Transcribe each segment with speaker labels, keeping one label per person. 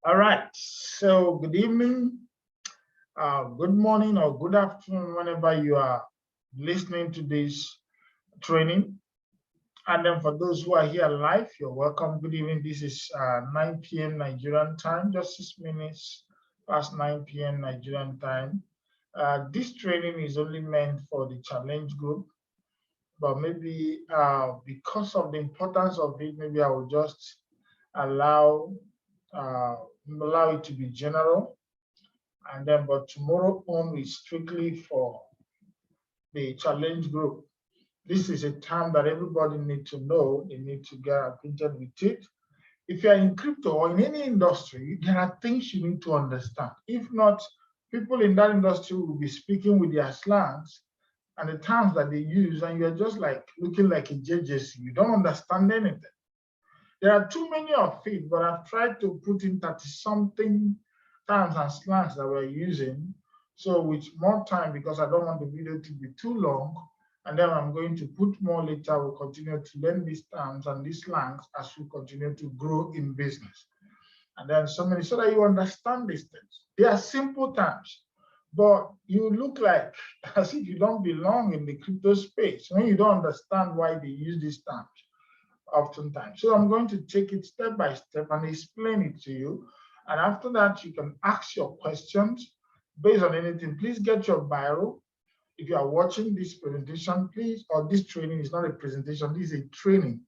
Speaker 1: All right. So good evening, good morning, or good afternoon, whenever you are listening to this training. And then for those who are here live, you're welcome. Good evening. This is 9 p.m. Nigerian time, just 6 minutes past 9 p.m. Nigerian time. This training is only meant for the challenge group, but maybe because of the importance of it, maybe I will just allow uh, allow it to be general. And then, but tomorrow on is strictly for the challenge group. This is a term that everybody needs to know. They need to get acquainted with it. If you're in crypto or in any industry, there are things you need to understand. If not, people in that industry will be speaking with their slangs and the terms that they use, and you're just like looking like a JJC. You don't understand anything. There are too many of it, but I've tried to put in 30 something terms and slangs that we're using. So with more time, because I don't want the video to be too long, and then I'm going to put more later, we'll continue to learn these terms and these slangs as we continue to grow in business. And then so that you understand these things. They are simple terms, but you look like as if you don't belong in the crypto space when you don't understand why they use these terms oftentimes. So I'm going to take it step by step and explain it to you. And after that, you can ask your questions based on anything. Please get your bio. If you are watching this presentation, please, or this training is not a presentation, this is a training.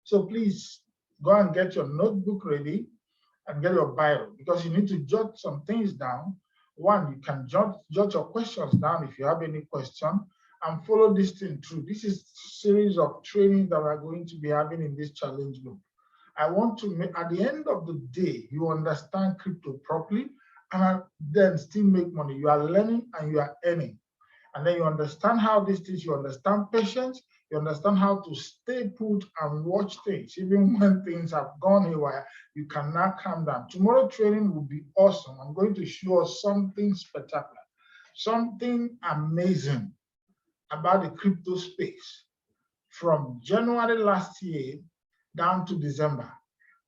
Speaker 1: So please go and get your notebook ready and get your bio, because you need to jot some things down. One, you can jot your questions down if you have any question, and follow this thing through. This is a series of trainings that we're going to be having in this challenge group. I want to make, at the end of the day, you understand crypto properly and then still make money. You are learning and you are earning. And then you understand how this is, you understand patience, you understand how to stay put and watch things. Even when things have gone haywire, you can now calm down. Tomorrow training will be awesome. I'm going to show us something spectacular, something amazing about the crypto space from January last year down to December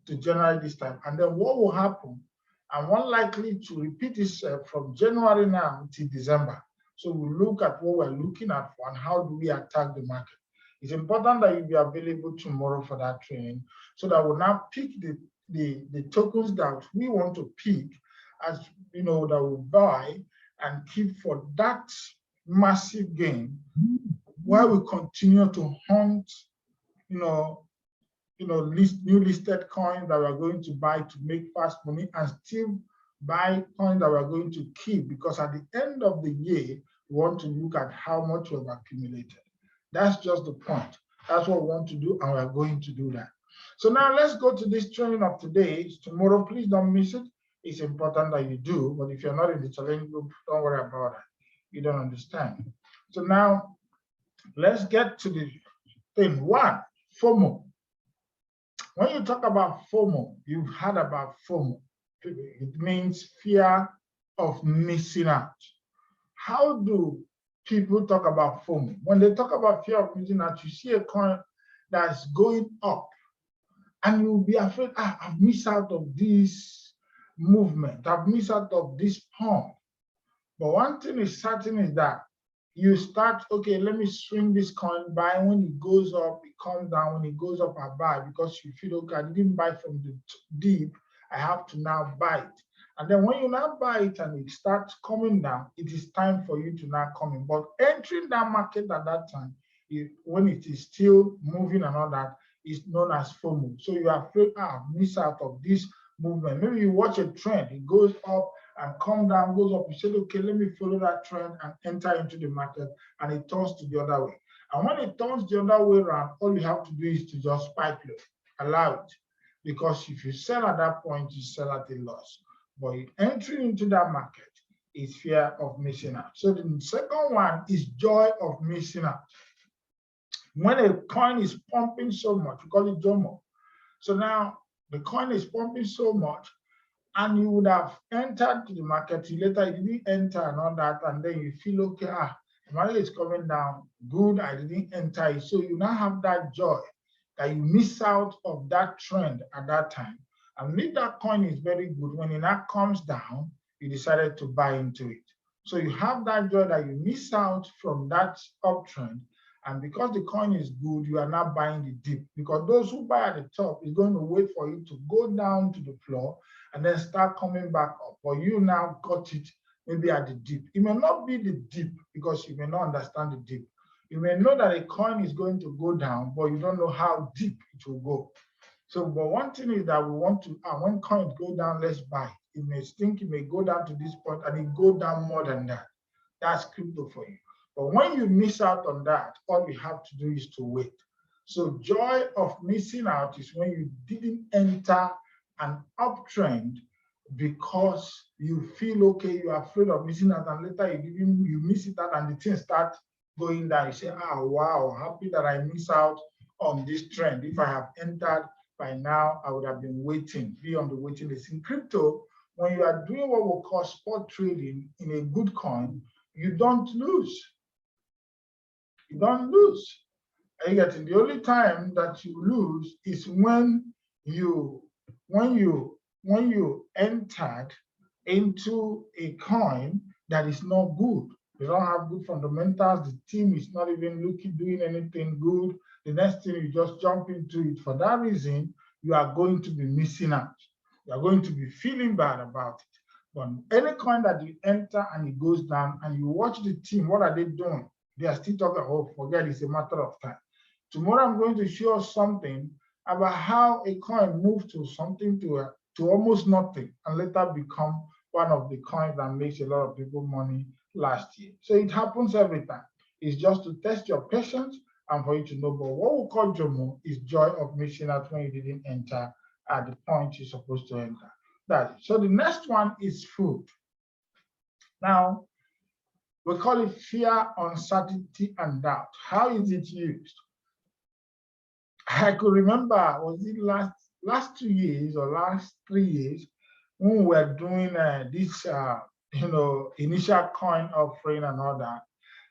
Speaker 1: to January this time. And then what will happen, and one likely to repeat itself from January now to December. So we'll look at what we're looking at for and how do we attack the market. It's important that you be available tomorrow for that training, so that we'll now pick the tokens that we want to pick, as you know, that we'll buy and keep for that massive gain, while we continue to hunt, new listed coins that we're going to buy to make fast money, and still buy coins that we're going to keep, because at the end of the year, we want to look at how much we've accumulated. That's just the point. That's what we want to do, and we're going to do that. So now let's go to this training of today. Tomorrow, please don't miss it. It's important that you do, but if you're not in the challenge group, don't worry about it. You don't understand. So now let's get to the thing. One, FOMO. When you talk about FOMO, you've heard about FOMO. It means fear of missing out. How do people talk about FOMO? When they talk about fear of missing out, you see a coin that's going up, and you'll be afraid, I've missed out of this movement, I've missed out of this pump. But one thing is certain is that you start, okay, let me swing this coin, buy. When it goes up, it comes down. When it goes up, I buy, because you feel, okay, I didn't buy from the deep, I have to now buy it. And then when you now buy it and it starts coming down, it is time for you to now come in. But entering that market at that time, when it is still moving and all that, is known as FOMO. So you are afraid, miss out of this movement. Maybe you watch a trend, it goes up and come down, goes up. You say, okay, let me follow that trend and enter into the market, and it turns to the other way. And when it turns the other way around, all you have to do is to just spike low, allow it. Because if you sell at that point, you sell at a loss. But entering into that market is fear of missing out. So the second one is joy of missing out. When a coin is pumping so much, we call it JOMO. So now the coin is pumping so much, and you would have entered the market, later you didn't enter and all that, and then you feel, okay, the market is coming down, good, I didn't enter it. So you now have that joy that you miss out of that trend at that time. And if that coin is very good, when it now comes down, you decided to buy into it. So you have that joy that you miss out from that uptrend. And because the coin is good, you are not buying the dip. Because those who buy at the top is going to wait for you to go down to the floor and then start coming back up. But you now got it maybe at the dip. It may not be the dip because you may not understand the dip. You may know that a coin is going to go down, but you don't know how deep it will go. So, but one thing is that we want to, when coins go down, let's buy. You may think it may go down to this point and it go down more than that. That's crypto for you. But when you miss out on that, all you have to do is to wait. So joy of missing out is when you didn't enter an uptrend because you feel okay, you're afraid of missing out, and later you miss it out and the thing starts going down. You say, wow, happy that I miss out on this trend. If I have entered by now, I would have been waiting, be on the waiting list. In crypto, when you are doing what we call spot trading in a good coin, you don't lose. You don't lose. And yet, the only time that you lose is when you entered into a coin that is not good. They don't have good fundamentals. The team is not even doing anything good. The next thing you just jump into it. For that reason, you are going to be missing out. You are going to be feeling bad about it. But any coin that you enter and it goes down and you watch the team, what are they doing? They are still talking, oh, forget it's a matter of time. Tomorrow I'm going to show us something about how a coin moved to something to almost nothing and later become one of the coins that makes a lot of people money last year. So it happens every time. It's just to test your patience and for you to know. But what we call JOMO is joy of missing out when you didn't enter at the point you're supposed to enter. That's it. So the next one is food. Now, we call it fear, uncertainty, and doubt. How is it used? I could remember, was it last 2 years or last 3 years when we were doing this, initial coin offering and all that.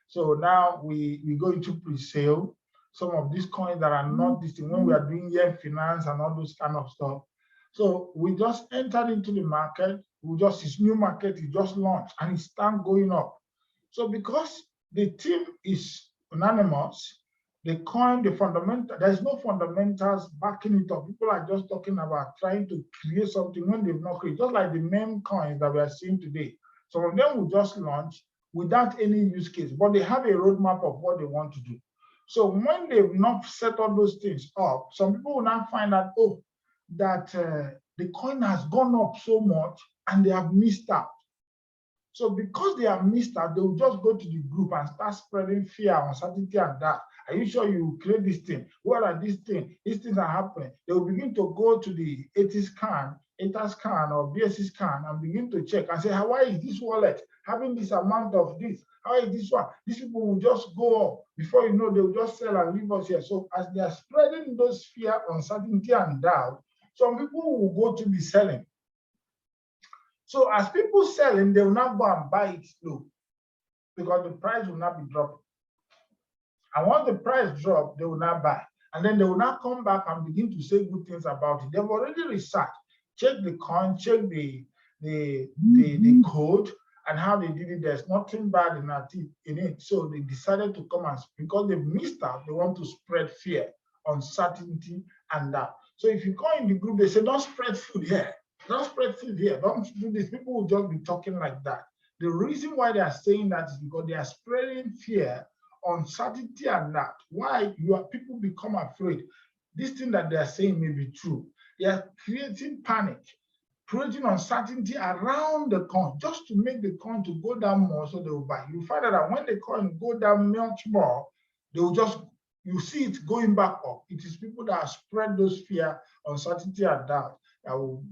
Speaker 1: So now we go into pre-sale. Some of these coins that are not this thing, when we are doing year finance and all those kind of stuff. So we just entered into the market. This new market is just launched and it started going up. So because the team is anonymous, the coin, the fundamental, there's no fundamentals backing it up. People are just talking about trying to create something when they've not created, just like the meme coins that we are seeing today. Some of them will just launch without any use case, but they have a roadmap of what they want to do. So when they've not set all those things up, some people will now find out, that the coin has gone up so much and they have missed out. So because they have missed out, they will just go to the group and start spreading fear, uncertainty, and doubt. Are you sure you create this thing? What are these things? These things are happening. They will begin to go to the ATS scan or BSC scan and begin to check and say, why is this wallet having this amount of this? How is this one? These people will just go up. Before you know, they will just sell and leave us here. So as they are spreading those fear, uncertainty, and doubt, some people will go to be selling. So as people selling, they will not go and buy it slow because the price will not be dropping. And once the price drops, they will not buy. And then they will not come back and begin to say good things about it. They've already researched, check the coin, check the code and how they did it. There's nothing bad in it. So they decided to come and, because they've missed out, they want to spread fear, uncertainty, and that. So if you go in the group, they say, don't spread food here. Don't spread food here. Don't do this. People will just be talking like that. The reason why they are saying that is because they are spreading fear, uncertainty, and that. Why people become afraid. This thing that they are saying may be true. They are creating panic, creating uncertainty around the coin just to make the coin to go down more so they will buy. You find out that when the coin go down much more, they will just, you see it going back up. It is people that spread those fear, uncertainty, and doubt that will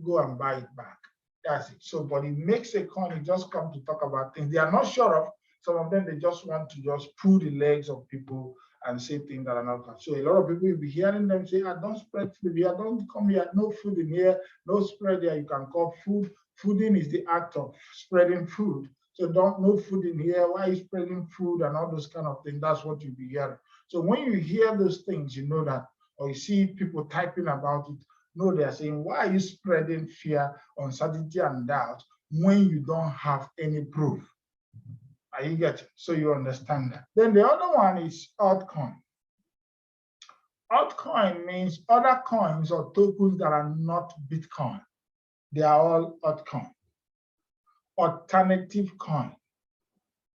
Speaker 1: go and buy it back. That's it. So, but it makes a coin, it just come to talk about things they are not sure of. Some of them, they just want to just pull the legs of people and say things that are not. So a lot of people will be hearing them say, don't spread food here, don't come here, no food in here, no spread here. You can call food. Fooding is the act of spreading food. So no food in here. Why are you spreading food and all those kind of things? That's what you'll be hearing. So when you hear those things, you know that, or you see people typing about it, No, they are saying, why are you spreading fear, uncertainty, and doubt when you don't have any proof? Are you getting? So you understand that. Then the other one is altcoin. Altcoin means other coins or tokens that are not Bitcoin. They are all altcoin. Alternative coin.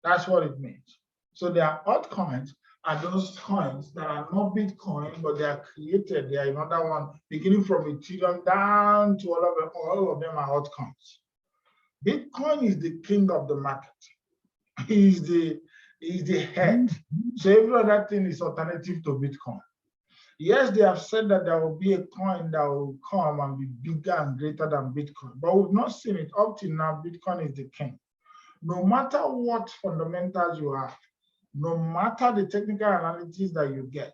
Speaker 1: That's what it means. So there are altcoins are those coins that are not Bitcoin, but they are created. They are another one, beginning from Ethereum down to all of them are altcoins. Bitcoin is the king of the market. He's the head. So every other thing is alternative to Bitcoin. Yes, they have said that there will be a coin that will come and be bigger and greater than Bitcoin, but we've not seen it. Up till now, Bitcoin is the king. No matter what fundamentals you have, no matter the technical analysis that you get,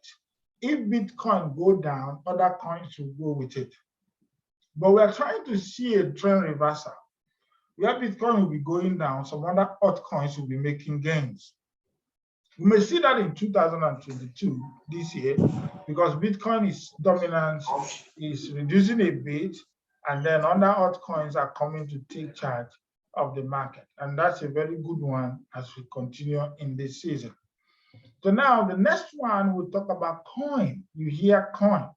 Speaker 1: if Bitcoin go down, other coins will go with it. But we're trying to see a trend reversal. Where Bitcoin will be going down, some other altcoins will be making gains. We may see that in 2022, this year, because Bitcoin's dominance is reducing a bit, and then other altcoins are coming to take charge of the market. And that's a very good one as we continue in this season. So now the next one, we'll talk about coin. You hear coin.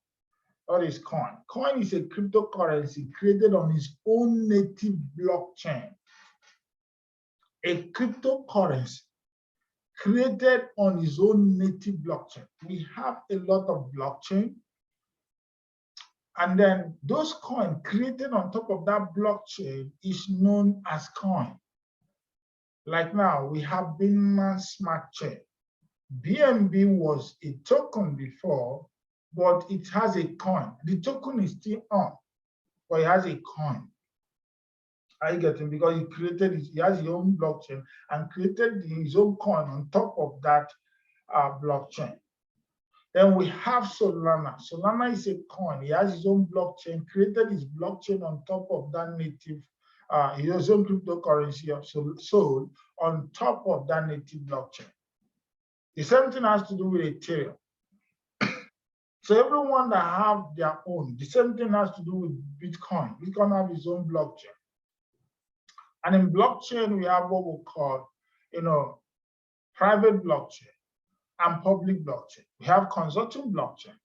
Speaker 1: What is coin? Coin is a cryptocurrency created on its own native blockchain. A cryptocurrency created on its own native blockchain. We have a lot of blockchain, and then those coins created on top of that blockchain is known as coin. Like now, we have Binance Smart Chain. BNB was a token before, but it has a coin. The token is still on, but it has a coin. I get it, because he has his own blockchain and created his own coin on top of that blockchain. Then we have Solana. Solana is a coin. He has his own blockchain, created his blockchain on top of that native, his own cryptocurrency of Sol on top of that native blockchain. The same thing has to do with Ethereum. So everyone that have their own, the same thing has to do with Bitcoin. Bitcoin have his own blockchain. And in blockchain, we have what we call, private blockchain and public blockchain. We have consortium blockchain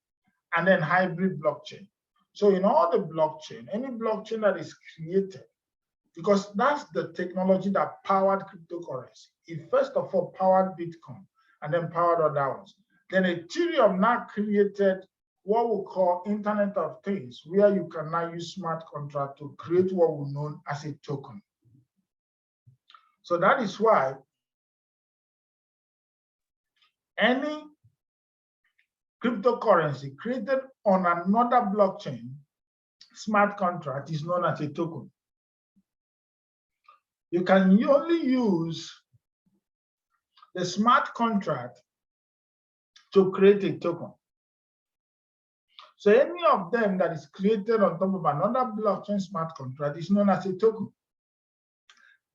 Speaker 1: and then hybrid blockchain. So in all the blockchain, any blockchain that is created, because that's the technology that powered cryptocurrency. It first of all powered Bitcoin and then powered other ones. Then Ethereum now created what we call Internet of Things, where you can now use smart contract to create what we know as a token. So that is why any cryptocurrency created on another blockchain, smart contract, is known as a token. You can only use the smart contract to create a token. So any of them that is created on top of another blockchain smart contract is known as a token.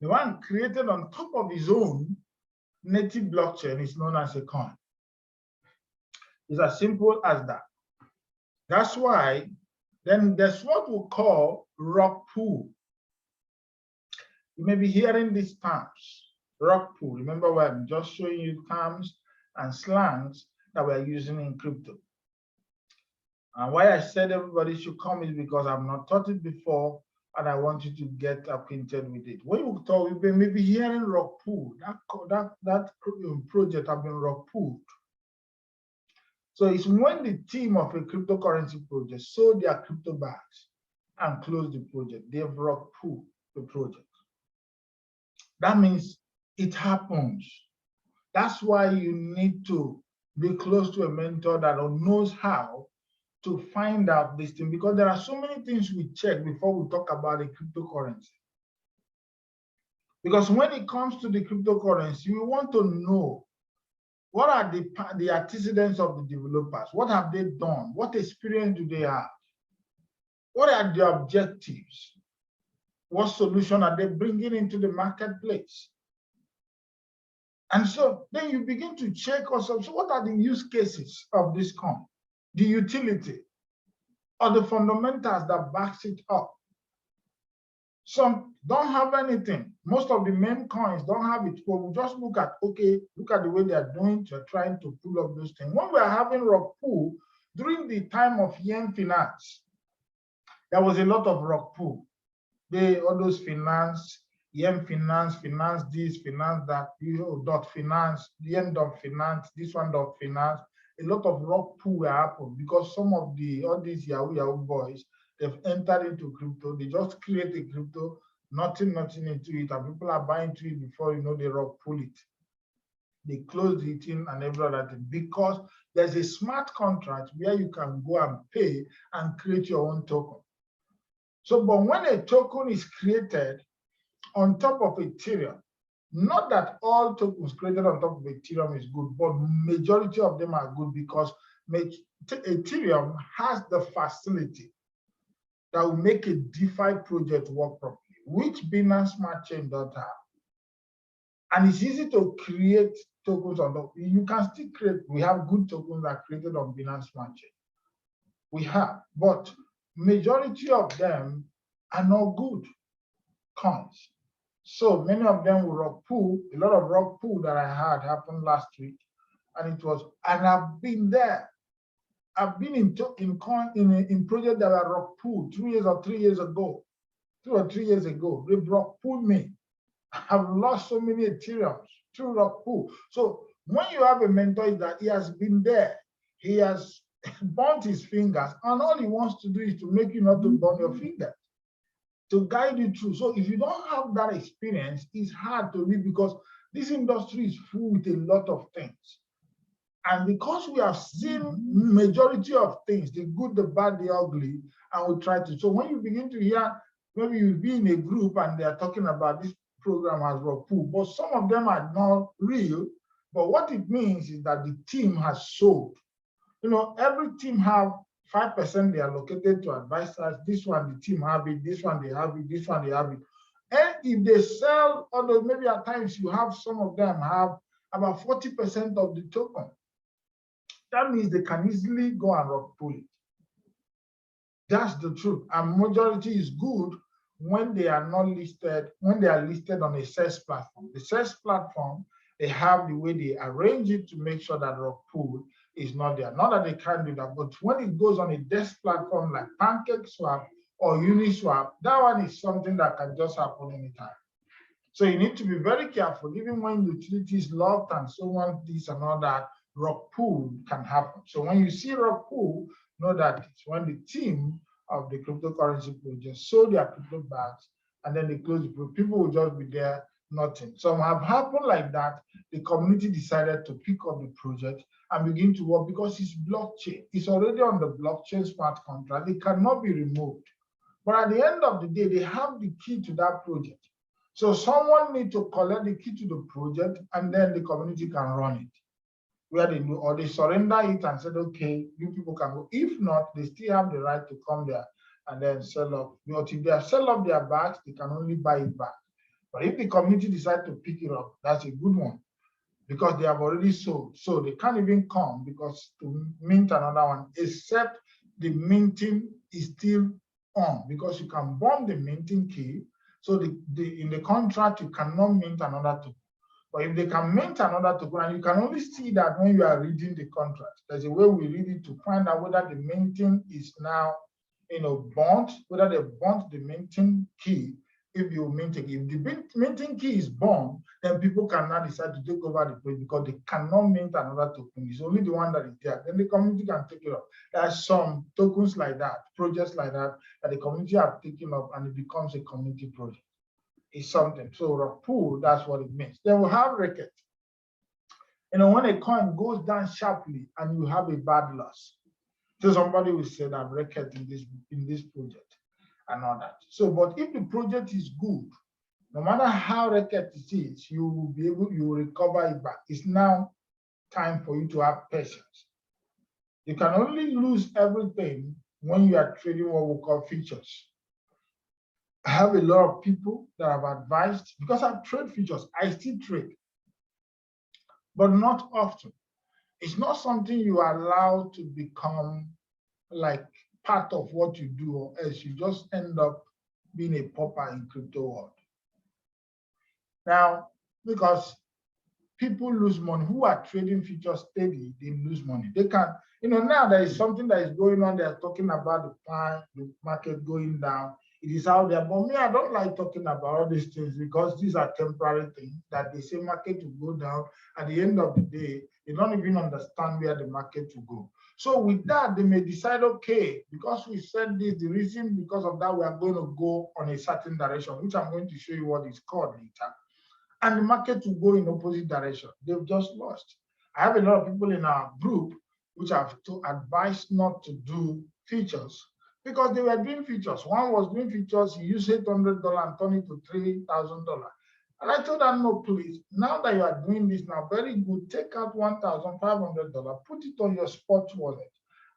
Speaker 1: The one created on top of his own native blockchain is known as a coin. It's as simple as that. That's why then there's what we call Rockpool. You may be hearing these terms, Rockpool. Remember, we're just showing you terms and slangs that we're using in crypto. And why I said everybody should come is because I've not taught it before, and I want you to get acquainted with it. When you talk, you may be hearing Rockpool. That project have been Rockpooled. So it's when the team of a cryptocurrency project sold their crypto bags and closed the project, they've Rockpooled the project. That means it happens. That's why you need to be close to a mentor that knows how to find out this thing, because there are so many things we check before we talk about a cryptocurrency. Because when it comes to the cryptocurrency, we want to know what are the antecedents of the developers, what have they done, what experience do they have, what are their objectives, what solution are they bringing into the marketplace. And so then you begin to check also, so what are the use cases of this coin, the utility. or the fundamentals that backs it up. Some don't have anything. Most of the main coins don't have it. But we just look at, okay, look at the way they are doing, they're trying to pull up those things. When we are having Rockpool, during the time of yen finance, there was a lot of Rockpool. All those finance, yen finance, finance this, finance that, dot finance, yen dot finance, this one dot finance. A lot of Rockpool will happen because some of all these Yahoo boys, they've entered into crypto. They just create a crypto, nothing into it, and people are buying into it before you know they Rockpool it. They close it in and every other thing because there's a smart contract where you can go and pay and create your own token. So, but when a token is created on top of Ethereum, not that all tokens created on top of Ethereum is good, but majority of them are good because Ethereum has the facility that will make a DeFi project work properly, which Binance Smart Chain don't have. And it's easy to create tokens on top. You can still create, we have good tokens that are created on Binance Smart Chain. We have, but majority of them are not good coins. So many of them will Rockpool. A lot of Rockpool that I had happened last week, and I've been there. I've been in projects that are Rockpool 2 years or 3 years ago. 2 or 3 years ago, they Rockpool me. I've lost so many Ethereums through Rockpool. So when you have a mentor that he has been there, he has burnt his fingers, and all he wants to do is to make you not to burn your fingers, to guide you through. So if you don't have that experience, it's hard to read because this industry is full with a lot of things. And because we have seen majority of things, the good, the bad, the ugly, and we try to. So when you begin to hear, maybe you'll be in a group and they're talking about this program as Rockpool, but some of them are not real. But what it means is that the team has sold. Every team have 5% they are allocated to advisors. This one, the team have it. This one, they have it. This one, they have it. And if they sell, although maybe at times you have some of them have about 40% of the token, that means they can easily go and Rockpool it. That's the truth. And majority is good when they are not listed, when they are listed on a SES platform. The SES platform, they have the way they arrange it to make sure that Rockpool is not there. Not that they can't do that, but when it goes on a desk platform like PancakeSwap or Uniswap, that one is something that can just happen anytime. So you need to be very careful, even when utilities locked and so on, this and all that, Rockpool can happen. So when you see Rockpool, know that it's when the team of the cryptocurrency project sold their crypto bags and then they close the project. People will just be there, nothing. Some have happened like that. The community decided to pick up the project and begin to work because it's blockchain. It's already on the blockchain smart contract. It cannot be removed. But at the end of the day, they have the key to that project. So someone needs to collect the key to the project and then the community can run it. Where they do, or they surrender it and said, okay, you people can go. If not, they still have the right to come there and then sell up. But if they sell up their bags, they can only buy it back. But if the community decide to pick it up, that's a good one because they have already sold. So they can't even come because to mint another one, except the minting is still on because you can burn the minting key. So in the contract, you cannot mint another token. But if they can mint another token, and you can only see that when you are reading the contract, there's a way we read it to find out whether the minting is now, burnt, whether they burnt the minting key. If you mint it, if the minting key is burnt, then people can now decide to take over the project because they cannot mint another token. It's only the one that is there. Then the community can take it up. There are some tokens like that, projects like that, that the community have taken up and it becomes a community project. Is something. So Rockpool, that's what it means. Then we have Racket. When a coin goes down sharply and you have a bad loss, so somebody will say that Racket in this project and all that. So, but if the project is good, no matter how Racket it is, you will recover it back. It's now time for you to have patience. You can only lose everything when you are trading what we call futures. I have a lot of people that have advised, because I trade futures, I still trade, but not often. It's not something you are allowed to become like part of what you do, or else you just end up being a pauper in crypto world. Now, because people lose money who are trading futures steady, they lose money. They can, now there is something that is going on. They're talking about the market going down. It is out there. But me, I don't like talking about all these things because these are temporary things that they say market will go down. At the end of the day, they don't even understand where the market will go. So with that, they may decide, okay, because we said this, the reason because of that, we are going to go on a certain direction, which I'm going to show you what it's called later. And the market will go in opposite direction. They've just lost. I have a lot of people in our group which have to advise not to do features because they were doing features. One was doing features, he used $800 and turned it to $3,000. And I told them, no, please, now that you are doing this now, very good, take out $1,500, put it on your spot wallet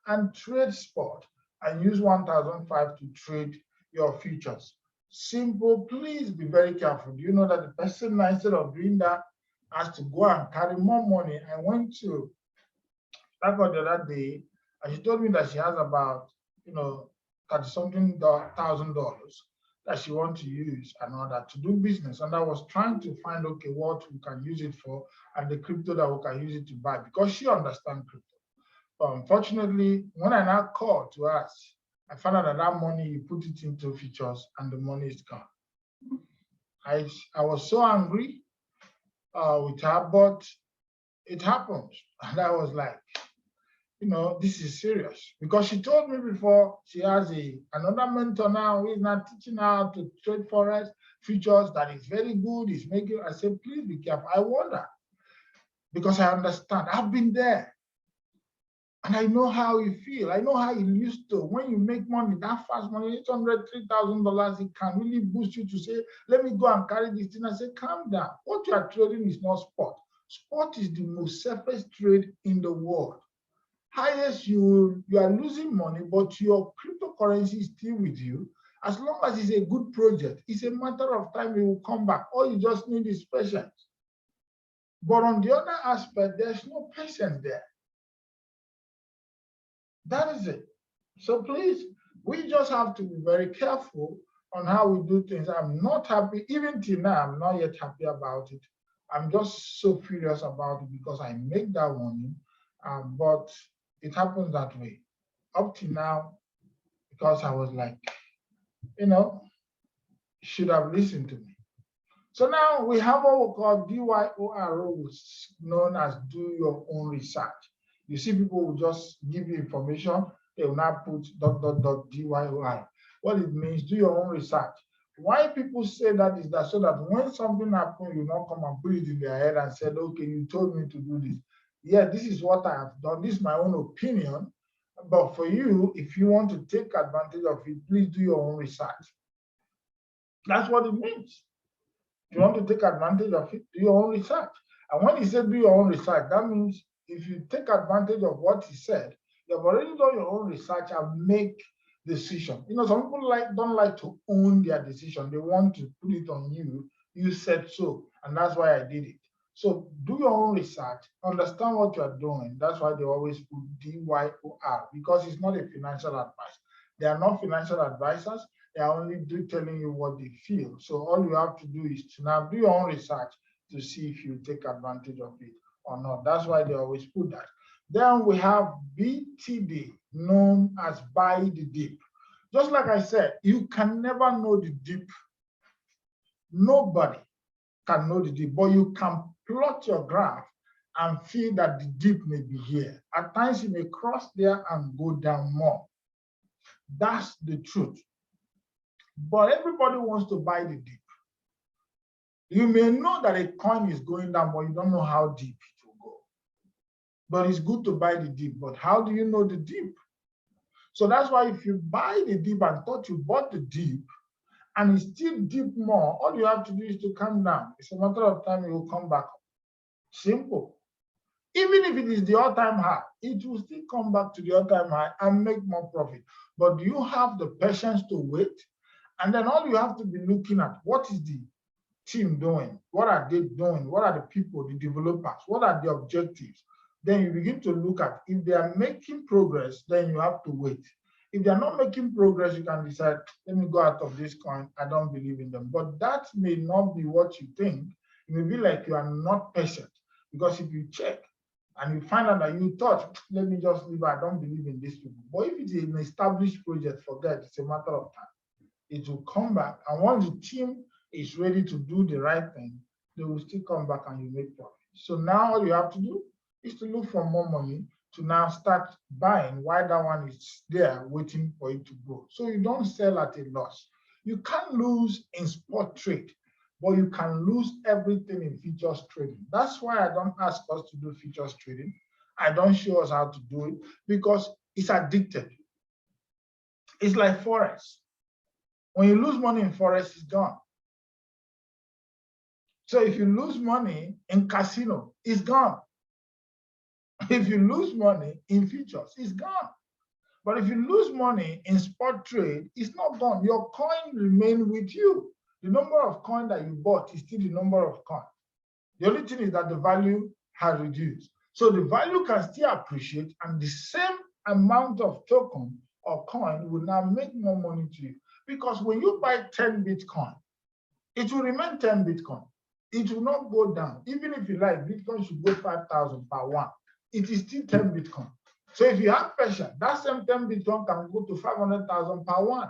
Speaker 1: and trade spot and use $1,500 to trade your futures. Simple, please be very careful. Do you know that the person, instead of doing that, has to go and carry more money? I went to that the other day, and she told me that she has about, $30-something thousand that she wants to use and all that to do business. And I was trying to find, okay, what we can use it for and the crypto that we can use it to buy because she understands crypto. But unfortunately, when I now called to ask, I found out that money, you put it into futures and the money is gone. I was so angry with her, but it happened. And I was like, this is serious. Because she told me before she has another mentor now who is not teaching her how to trade forex futures that is very good. He's making, I said, please be careful. I wonder, because I understand. I've been there. And I know how you feel. I know how you used to. When you make money, that fast money, $800, $3,000, it can really boost you to say, let me go and carry this thing. I say, calm down. What you are trading is not spot. Spot is the most safest trade in the world. Highest, you are losing money, but your cryptocurrency is still with you. As long as it's a good project, it's a matter of time it will come back. All you just need is patience. But on the other aspect, there's no patience there. That is it. So please, we just have to be very careful on how we do things. I'm not happy, even till now, I'm not yet happy about it. I'm just so furious about it because I make that warning, but it happens that way. Up to now, because I was like, should have listened to me. So now we have what we call DYOR, known as do your own research. You see, people will just give you information, they will not put ... DYOR. What it means, do your own research. Why people say that is that so that when something happens, you not come and put it in their head and say, okay, you told me to do this. Yeah, this is what I have done. This is my own opinion. But for you, if you want to take advantage of it, please do your own research. That's what it means. If you want to take advantage of it, do your own research. And when he said do your own research, that means if you take advantage of what he said, you have already done your own research and make decision. Some people don't like to own their decision. They want to put it on you. You said so, and that's why I did it. So do your own research, understand what you are doing. That's why they always put DYOR, because it's not a financial advice. They are not financial advisors. They are only telling you what they feel. So all you have to do is to now do your own research to see if you take advantage of it or not. That's why they always put that. Then we have BTD, known as buy the dip. Just like I said, you can never know the dip. Nobody can know the dip, but you can plot your graph and feel that the dip may be here. At times, it may cross there and go down more. That's the truth. But everybody wants to buy the dip. You may know that a coin is going down, but you don't know how deep it will go. But it's good to buy the dip. But how do you know the dip? So that's why if you buy the dip and thought you bought the dip and it still dip more, all you have to do is to calm down. It's a matter of time it will come back up. Simple. Even if it is the all-time high, it will still come back to the all-time high and make more profit. But do you have the patience to wait? And then all you have to be looking at, what is the team doing? What are they doing? What are the people, the developers? What are the objectives? Then you begin to look at, if they are making progress, then you have to wait. If they're not making progress, you can decide, let me go out of this coin. I don't believe in them. But that may not be what you think. It may be like you are not patient. Because if you check and you find out that you thought, let me just leave, I don't believe in these people. But if it's an established project, forget, it's a matter of time. It will come back. And once the team is ready to do the right thing, they will still come back and you make profit. So now all you have to do is to look for more money to now start buying while that one is there waiting for it to grow. So you don't sell at a loss. You can't lose in spot trade, but you can lose everything in futures trading. That's why I don't ask us to do futures trading. I don't show us how to do it because it's addictive. It's like forex. When you lose money in forex, it's gone. So if you lose money in casino, it's gone. If you lose money in futures, it's gone. But if you lose money in spot trade, it's not gone. Your coin remains with you. The number of coin that you bought is still the number of coin. The only thing is that the value has reduced. So the value can still appreciate, and the same amount of token or coin will now make more money to you. Because when you buy 10 Bitcoin, it will remain 10 Bitcoin. It will not go down. Even if you like, Bitcoin should go 5,000 per one. It is still 10 Bitcoin. So if you have patience, that same 10 Bitcoin can go to 500,000 per one.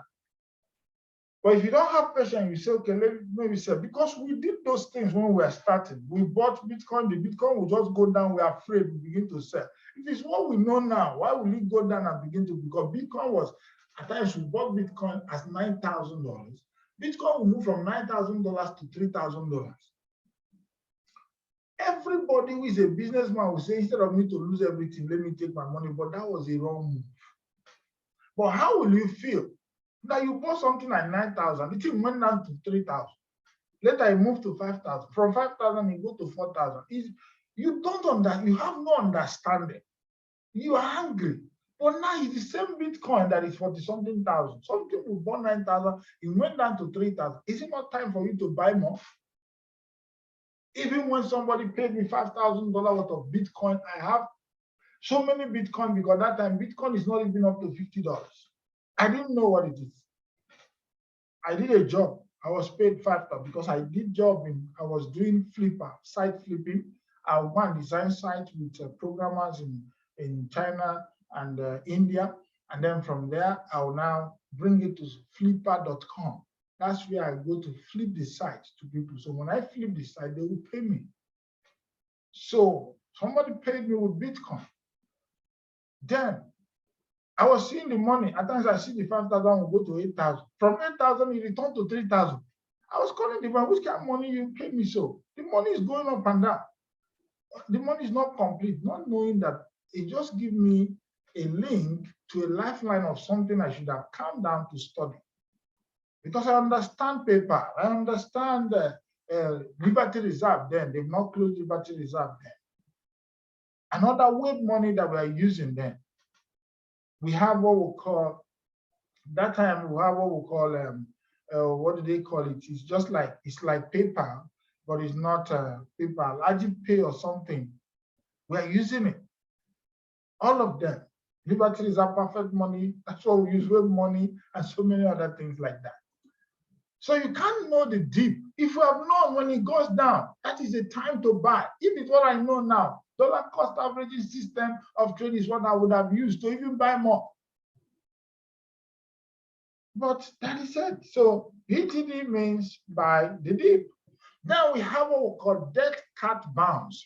Speaker 1: But if you don't have patience, you say, okay, let me sell. Because we did those things when we were starting. We bought Bitcoin, the Bitcoin will just go down. We're afraid we begin to sell. If it's what we know now, why will it go down and begin to? Because Bitcoin was, at times we bought Bitcoin as $9,000. Bitcoin will move from $9,000 to $3,000. Everybody who is a businessman will say, instead of me to lose everything, let me take my money. But that was a wrong move. But how will you feel that you bought something at 9,000, the thing went down to 3,000. Later it moved to 5,000. From 5,000 it go to 4,000. You don't understand. You have no understanding. You are angry. But now it's the same Bitcoin that is 40-something thousand. Some people bought 9,000. It went down to 3,000. Is it not time for you to buy more? Even when somebody paid me $5,000 worth of Bitcoin, I have so many Bitcoin because that time Bitcoin is not even up to $50. I didn't know what it is. I did a job. I was paid $5 because I did job I was doing flipper, site flipping. I went design sites with programmers in China and India. And then from there, I will now bring it to flipper.com. That's where I go to flip the site to people. So when I flip the site, they will pay me. So somebody paid me with Bitcoin. Then I was seeing the money. At times I see the 5,000 will go to 8,000. From 8,000, it returned to 3,000. I was calling the bank, which kind of money you pay me so? The money is going up and down. The money is not complete, not knowing that it just gives me a link to a lifeline of something I should have calmed down to study. Because I understand paper, I understand Liberty Reserve then. They've not closed Liberty Reserve then. Another wave money that we are using then. We have what we call, that time we have what we call, what do they call it? It's just like, it's like paper, but it's not paper, Pay or something. We are using it. All of them. Liberty Reserve, perfect money, that's what we use, wave money, and so many other things like that. So you can't know the dip. If you have known when it goes down, that is the time to buy. If it's what I know now, dollar cost averaging system of trade is what I would have used to even buy more. But that is it. So BTD means buy the dip. Now we have what we call dead cat bounce.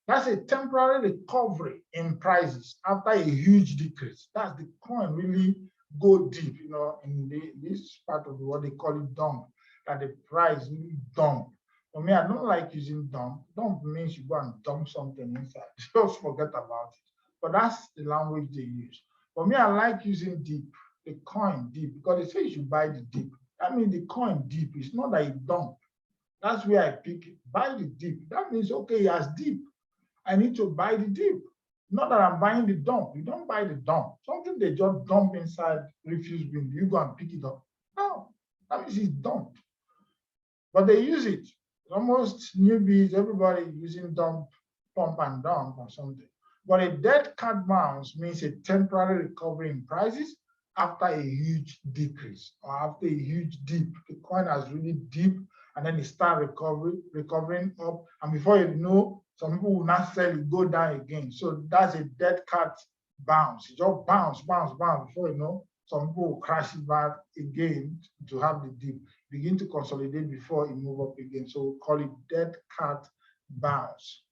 Speaker 1: That's a temporary recovery in prices after a huge decrease. That's the coin really go deep, in this part of what they call it dump, that the price really dump. For me, I don't like using dump. Dump means you go and dump something inside. Just forget about it. But that's the language they use. For me, I like using deep, the coin deep, because they say you should buy the deep. That means the coin deep. It's not that it dump. That's where I pick it. Buy the deep. That means, okay, it has deep. I need to buy the dip. Not that I'm buying the dump. You don't buy the dump. Something they just dump inside refuse bin. You go and pick it up. No, that means it's dumped. But they use it. Almost newbies, everybody using dump, pump and dump or something. But a dead cat bounce means a temporary recovery in prices after a huge decrease or after a huge dip. The coin has really dipped and then it starts recovering up. And before you know, some people will not sell it, go down again. So that's a dead cat bounce. It just bounce before you know, some people will crash it back again to have the dip, begin to consolidate before it move up again. So we call it dead cat bounce.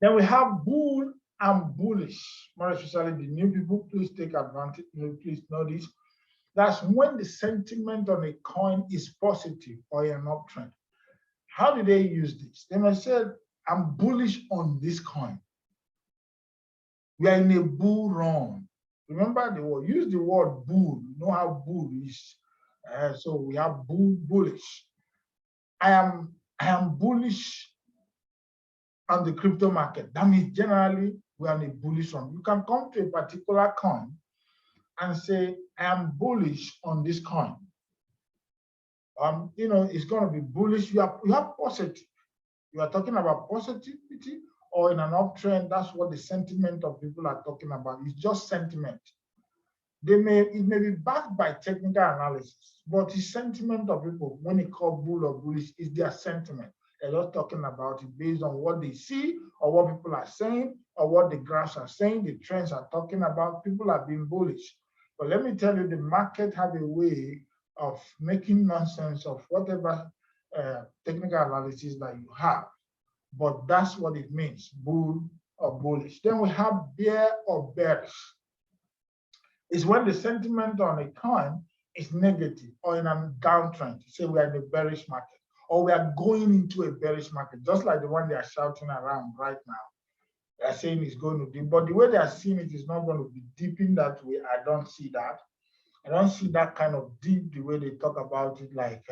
Speaker 1: Then we have bull and bullish, more especially the new people. Please take advantage, please know this. That's when the sentiment on a coin is positive or an uptrend. How do they use this? They may say, I'm bullish on this coin. We are in a bull run. Remember the word, use the word bull. You know how bull is. So we have bullish. I am bullish on the crypto market. That means generally we are in a bullish run. You can come to a particular coin and say, I am bullish on this coin. It's going to be bullish. You have positive. You are talking about positivity, or in an uptrend, that's what the sentiment of people are talking about. It's just sentiment. It may be backed by technical analysis, but the sentiment of people, when they call bull or bullish, is their sentiment. They're not talking about it based on what they see or what people are saying or what the graphs are saying, the trends are talking about. People are being bullish. But let me tell you, the market have a way of making nonsense of whatever technical analysis that you have. But that's what it means, bull or bullish. Then we have bear or bearish. It's when the sentiment on a coin is negative or in a downtrend. Say we are in a bearish market or we are going into a bearish market, just like the one they are shouting around right now. They are saying it's going to dip, but the way they are seeing it is not going to be dipping that way. I don't see that. I don't see that kind of dip the way they talk about it, like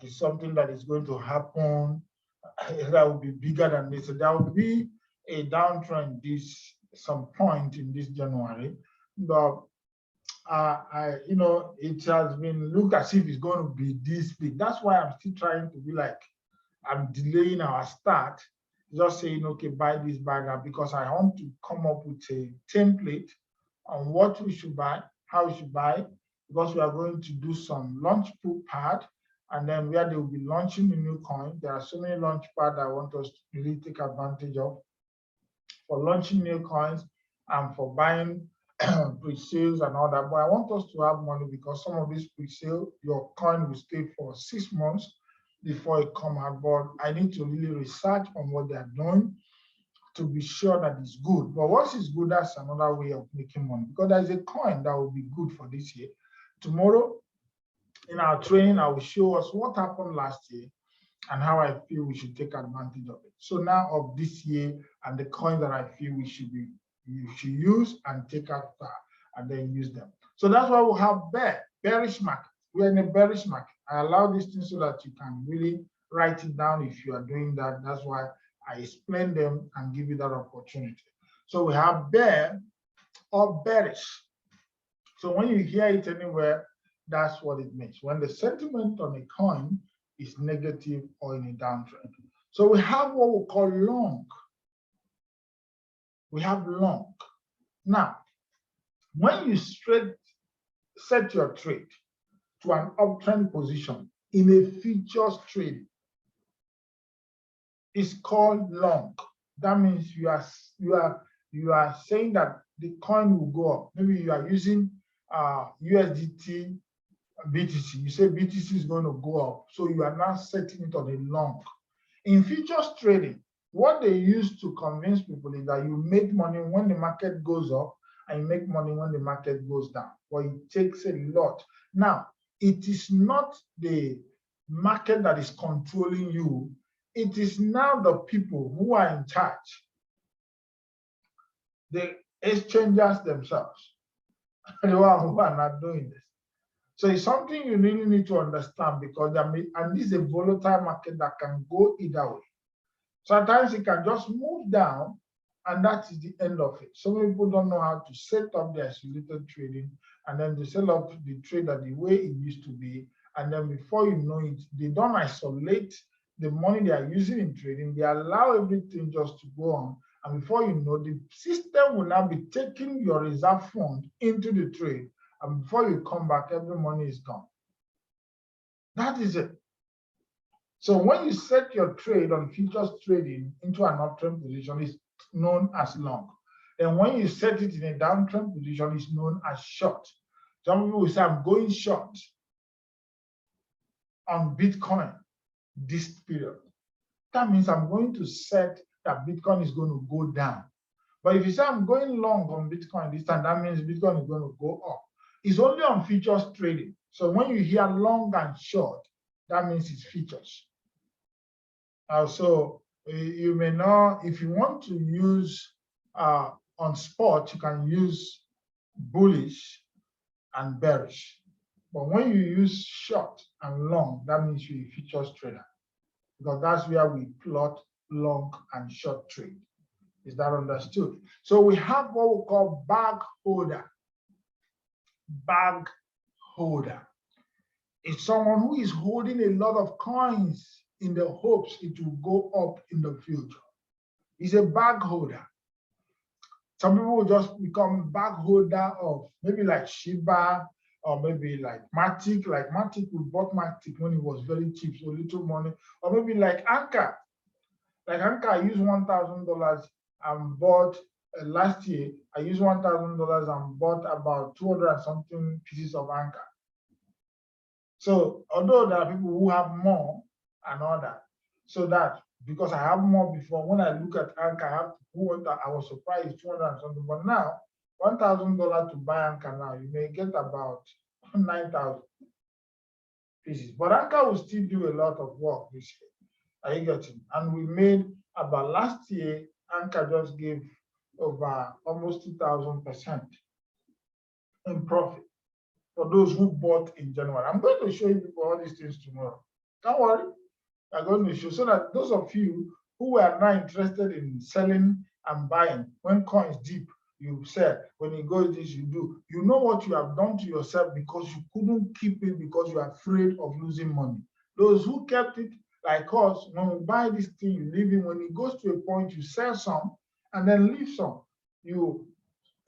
Speaker 1: it's something that is going to happen that will be bigger than this. So there will be a downtrend some point in this January, but it has been looked as if it's going to be this big. That's why I'm still trying to be like, I'm delaying our start, just saying, okay, buy this, buy that, because I want to come up with a template on what we should buy, how we should buy, because we are going to do some launch pool pad, and then where they will be launching the new coin. There are so many launch pads I want us to really take advantage of for launching new coins and for buying pre-sales and all that. But I want us to have money because some of these pre-sale, your coin will stay for 6 months before it come out. But I need to really research on what they are doing to be sure that it's good. But once it's good, that's another way of making money, because there's a coin that will be good for this year. Tomorrow, in our training, I will show us what happened last year and how I feel we should take advantage of it. So now of this year and the coin that I feel you should use and take after and then use them. So that's why we have bearish market. We're in a bearish market. I allow these things so that you can really write it down if you are doing that. That's why I explain them and give you that opportunity. So we have bear or bearish. So when you hear it anywhere, that's what it means. When the sentiment on a coin is negative or in a downtrend. So we have what we call long. We have long. Now, when you set your trade to an uptrend position in a futures trade, it's called long. That means you are saying that the coin will go up. Maybe you are using USDT BTC. You say BTC is going to go up, so you are now setting it on a long. In futures trading, what they use to convince people is that you make money when the market goes up and you make money when the market goes down. But it takes a lot. Now, it is not the market that is controlling you. It is now the people who are in charge, the exchangers themselves, the ones who are not doing this. So it's something you really need to understand, because this is a volatile market that can go either way. Sometimes it can just move down, and that is the end of it. So many people don't know how to set up their isolated trading, and then they set up the trader the way it used to be, and then before you know it, they don't isolate the money they are using in trading. They allow everything just to go on, And before you know, the system will now be taking your reserve fund into the trade. And before you come back, every money is gone. That is it. So when you set your trade on futures trading into an uptrend position, it's known as long. And when you set it in a downtrend position, it's known as short. Some people will say, I'm going short on Bitcoin this period. That means I'm going to set that Bitcoin is going to go down. But if you say I'm going long on Bitcoin this time, that means Bitcoin is going to go up. It's only on futures trading. So when you hear long and short, that means it's futures. So you may know, if you want to use on spot, you can use bullish and bearish. But when you use short and long, that means you're a futures trader, because that's where we plot long and short trade. Is that understood? So we have what we call bag holder. Bag holder. It's someone who is holding a lot of coins in the hopes it will go up in the future. It's a bag holder. Some people will just become bag holder of maybe like Shiba or maybe like Matic. Like Matic, we bought Matic when it was very cheap, so little money. Or maybe like Anchor. Like Anchor, I used $1,000 and bought last year. I used $1,000 and bought about 200 and something pieces of Anchor. So although there are people who have more and all that, so that because I have more before, when I look at Anchor, I was surprised it's 200 and something. But now, $1,000 to buy Anchor now, you may get about 9,000 pieces. But Anchor will still do a lot of work this year. Are you getting? And we made about last year, Anchor just gave over almost 2,000% in profit for those who bought in January. I'm going to show you people all these things tomorrow. Don't worry. I'm going to show so that those of you who are not interested in selling and buying, when coins dip, you sell. When it goes this, you do. You know what you have done to yourself because you couldn't keep it because you are afraid of losing money. Those who kept it, like us, when we buy this thing, you leave it. When it goes to a point, you sell some and then leave some. You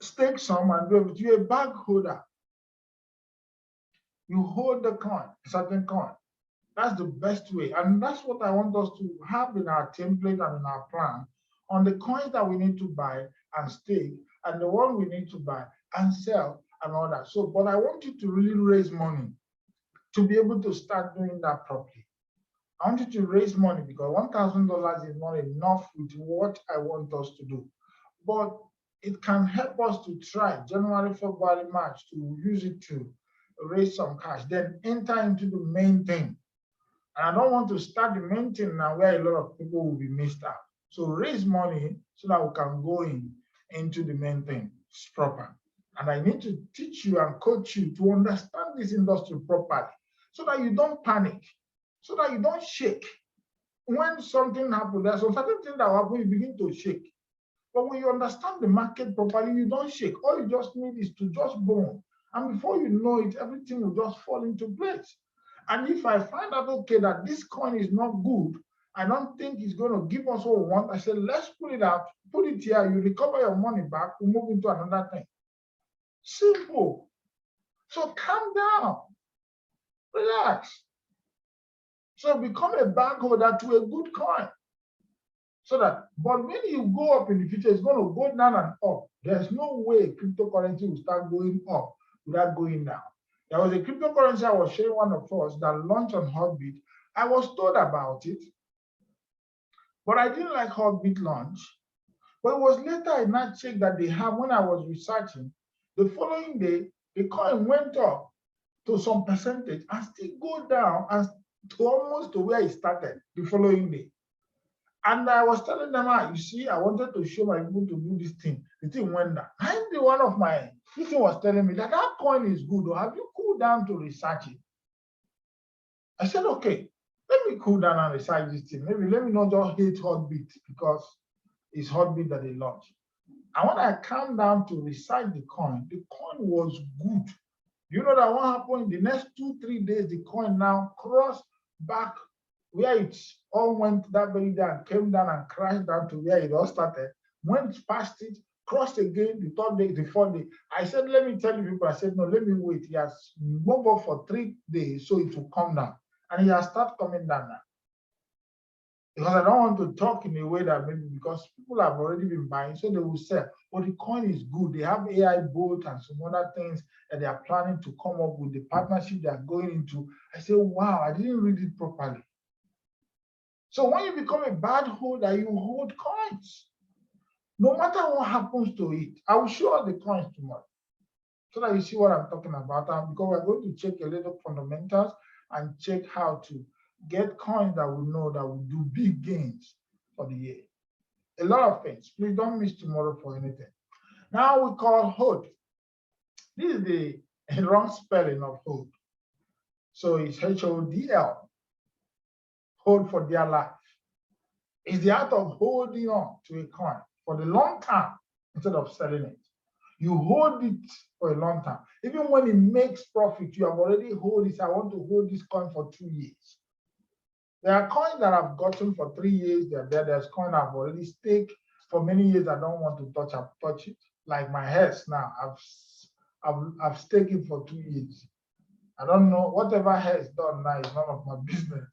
Speaker 1: stake some and do it. You're a bag holder. You hold the coin, certain coin. That's the best way. And that's what I want us to have in our template and in our plan on the coins that we need to buy and stake and the one we need to buy and sell and all that. So, but I want you to really raise money to be able to start doing that properly. I want you to raise money because $1,000 is not enough with what I want us to do. But it can help us to try January, February, March to use it to raise some cash, then enter into the main thing. And I don't want to start the main thing now where a lot of people will be missed out. So raise money so that we can go into the main thing proper. And I need to teach you and coach you to understand this industry properly so that you don't panic, so that you don't shake. When something happens, there's some certain things that happen, you begin to shake. But when you understand the market properly, you don't shake. All you just need is to just go. And before you know it, everything will just fall into place. And if I find out, okay, that this coin is not good, I don't think it's going to give us what we want, I said, let's put it out, put it here, you recover your money back, we move into another thing. Simple. So calm down, relax. So become a bag holder to a good coin. So that, but when you go up in the future, it's going to go down and up. There's no way cryptocurrency will start going up without going down. There was a cryptocurrency I was showing one of us that launched on Hotbit. I was told about it, but I didn't like Hotbit launch. But it was later I now checked that they have, when I was researching, the following day, the coin went up to some percentage and still go down and to almost to where it started the following day. And I was telling them, you see, I wanted to show my people to do this thing. The thing went down. And one of my people was telling me that that coin is good. Or have you cooled down to research it? I said, okay, let me cool down and research this thing. Maybe let me not just hate Hotbit because it's Hotbit that they launched. And when I calmed down to research the coin was good. You know that what happened in the next 2-3 days, the coin now crossed back where it all went that very day and came down and crashed down to where it all started. went past it, crossed again the third day, the fourth day. I said, let me tell you people, I said, no, let me wait. He has moved up for 3 days, so it will come down. And he has started coming down now. Because I don't want to talk in a way that maybe because people have already been buying, so they will sell. But the coin is good. They have AI boat and some other things that they are planning to come up with, the partnership they are going into. I say, wow, I didn't read it properly. So when you become a bad holder, you hold coins. No matter what happens to it, I will show you the coins tomorrow so that you see what I'm talking about. Because we're going to check a little fundamentals and check how to get coins that we know that will do big gains for the year. A lot of things. Please don't miss tomorrow for anything. Now we call hold. This is the wrong spelling of hold. So it's HODL. Hold for dear life. It's the art of holding on to a coin for the long term instead of selling it. You hold it for a long time. Even when it makes profit, you have already hold it. I want to hold this coin for 2 years. There are coins that I've gotten for 3 years. There's coin I've already staked for many years. I don't want to touch it. Like my heads now, I've staked it for 2 years. I don't know, whatever has done now is none of my business.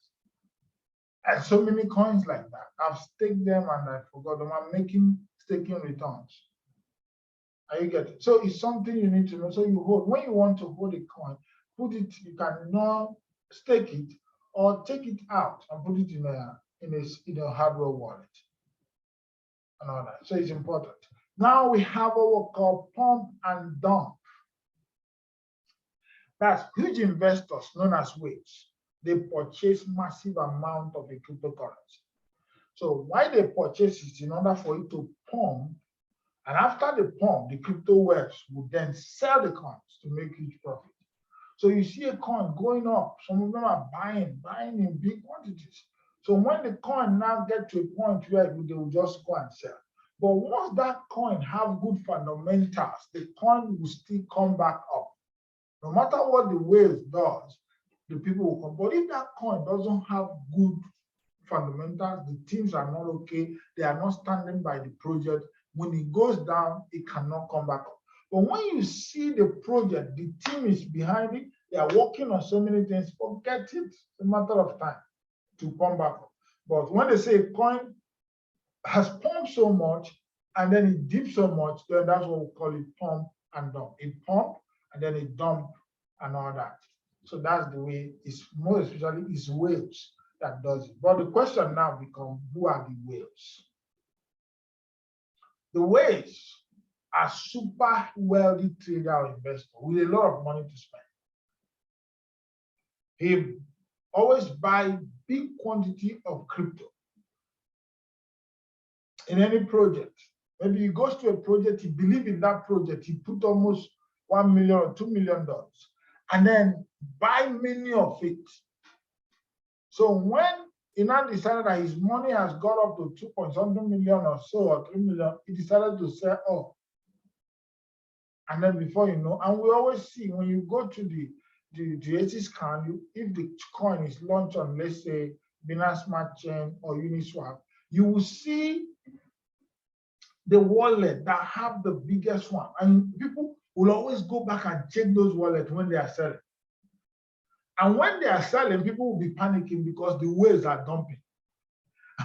Speaker 1: And so many coins like that. I've staked them and I forgot them. I'm making staking returns. Are you getting it? So it's something you need to know. So you hold. When you want to hold a coin, put it, you can now stake it or take it out and put it in a hardware wallet and all that. So it's important. Now we have what we call pump and dump. That's huge investors known as whales. They purchase massive amount of a cryptocurrency. So why they purchase it in order for it to pump, and after the pump, the crypto whales would then sell the coins to make huge profit. So you see a coin going up, some of them are buying in big quantities. So when the coin now get to a point where they will just go and sell. But once that coin have good fundamentals, the coin will still come back up. No matter what the whales does, the people will come. But if that coin doesn't have good fundamentals, the teams are not okay, they are not standing by the project, when it goes down, it cannot come back up. But when you see the project, the team is behind it, they are working on so many things, forget it, it's a matter of time to come back up. But when they say a coin has pumped so much and then it dips so much, then that's what we call it pump and dump. It pump and then it dump and all that. So that's the way it's more especially it's whales that does it. But the question now becomes, who are the whales? The whales are super wealthy trader or investor with a lot of money to spend. He always buy big quantity of crypto in any project. Maybe he goes to a project, he believes in that project, he put almost $1 million or $2 million, and then buy many of it. So when he now decided that his money has got up to 2.something million or so, or 3 million, he decided to sell off. And then before you know, and we always see when you go to the AT scan, if the coin is launched on, let's say, Binance Smart Chain or Uniswap, you will see the wallet that have the biggest one. And people will always go back and check those wallets when they are selling. And when they are selling, people will be panicking because the whales are dumping.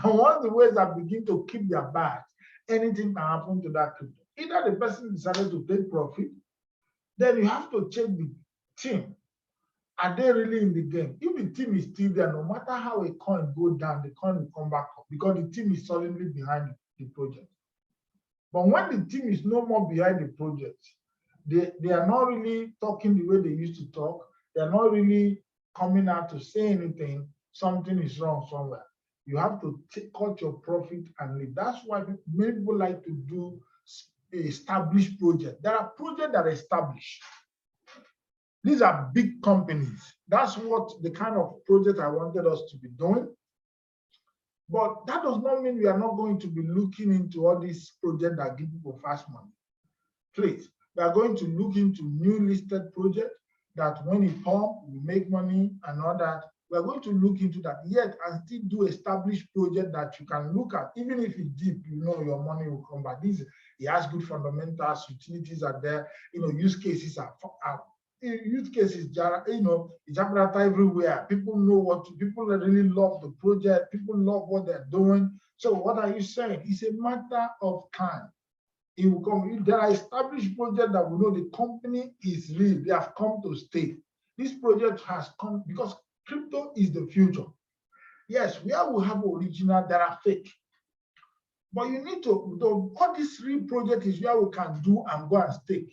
Speaker 1: And once the whales are beginning to keep their bags, anything can happen to that crypto. Either the person decided to take profit, then you have to check the team. Are they really in the game? If the team is still there, no matter how a coin go down, the coin will come back up because the team is solidly behind the project. But when the team is no more behind the project, they are not really talking the way they used to talk. They're not really coming out to say anything. Something is wrong somewhere. You have to cut your profit and leave. That's why many people like to do established projects. There are projects that are established. These are big companies. That's what the kind of project I wanted us to be doing. But that does not mean we are not going to be looking into all these projects that give people fast money. Please, we are going to look into new listed projects that when it pump, we make money and all that. We are going to look into that, yet and still do established project that you can look at. Even if it's deep, you know your money will come back. It has good fundamentals, utilities are there, use cases are use cases, it's everywhere. People know people really love the project, people love what they're doing. So what are you saying? It's a matter of time. It will come. There are established projects that we know the company is real. They have come to stay. This project has come because crypto is the future. Yes, where we have original, there are fake. But you need to, what this real project is where we can do and go and stake.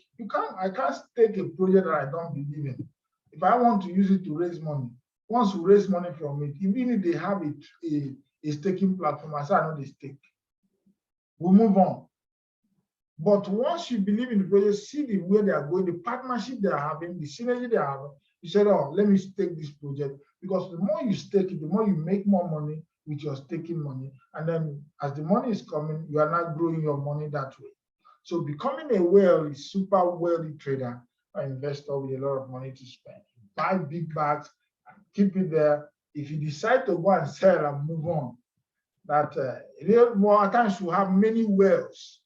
Speaker 1: I can't stake a project that I don't believe in. If I want to use it to raise money, once we raise money from it, even if they have a staking platform, I say I know they stake. We move on. But once you believe in the project, see the way they are going, the partnership they are having, the synergy they are having, you said, oh, let me stake this project. Because the more you stake it, the more you make more money with your staking money. And then as the money is coming, you are not growing your money that way. So becoming a super wealthy trader or investor with a lot of money to spend. Buy big bags and keep it there. If you decide to go and sell and move on, that more times you have many wells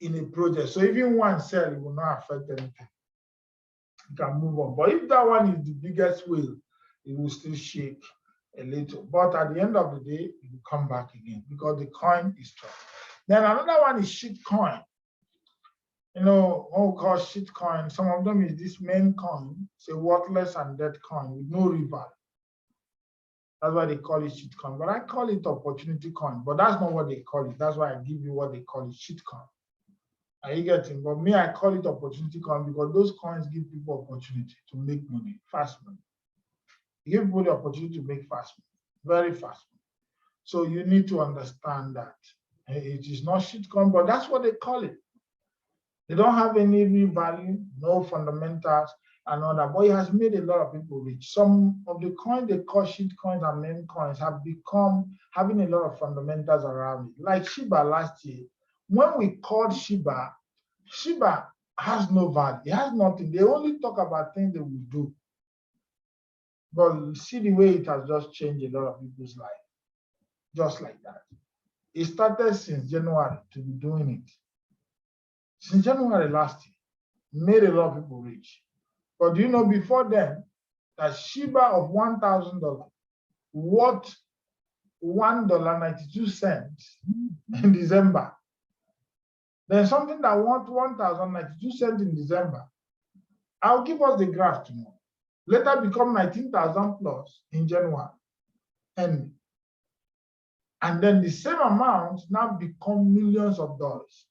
Speaker 1: in a project. So even one sell, it will not affect anything. You can move on. But if that one is the biggest whale, it will still shake a little. But at the end of the day, it will come back again because the coin is strong. Then another one is shit coin. What we call shit coin. Some of them is this main coin. It's a worthless and dead coin with no real value. That's why they call it shit coin. But I call it opportunity coin. But that's not what they call it. That's why I give you what they call it, shit coin. Are you getting? But me, I call it opportunity coin because those coins give people opportunity to make money, fast money. You give people the opportunity to make fast money, very fast money. So you need to understand that it is not shit coin, but that's what they call it. They don't have any real value, no fundamentals, and all that. But it has made a lot of people rich. Some of the coins they call shit coins and meme coins have become having a lot of fundamentals around it. Like Shiba last year. When we called Shiba has no value. It has nothing. They only talk about things they will do. But see the way it has just changed a lot of people's life. Just like that. It started since January to be doing it. Since January last year, made a lot of people rich. But do you know before then that Shiba of $1,000 worth $1.92 in December? Then something that worth 1,092 cents in December. I'll give us the graph tomorrow. Later become 19,000 plus in January. And then the same amount now become millions of dollars.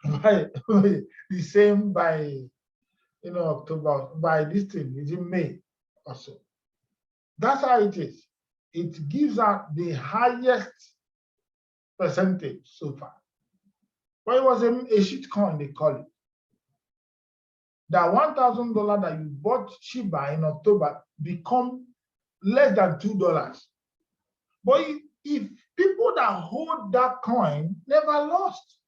Speaker 1: The same by October, by this thing, it's in May or so. That's how it is. It gives out the highest percentage so far. But it was a shit coin, they call it. That $1,000 that you bought Shiba in October become less than $2. But if people that hold that coin never lost.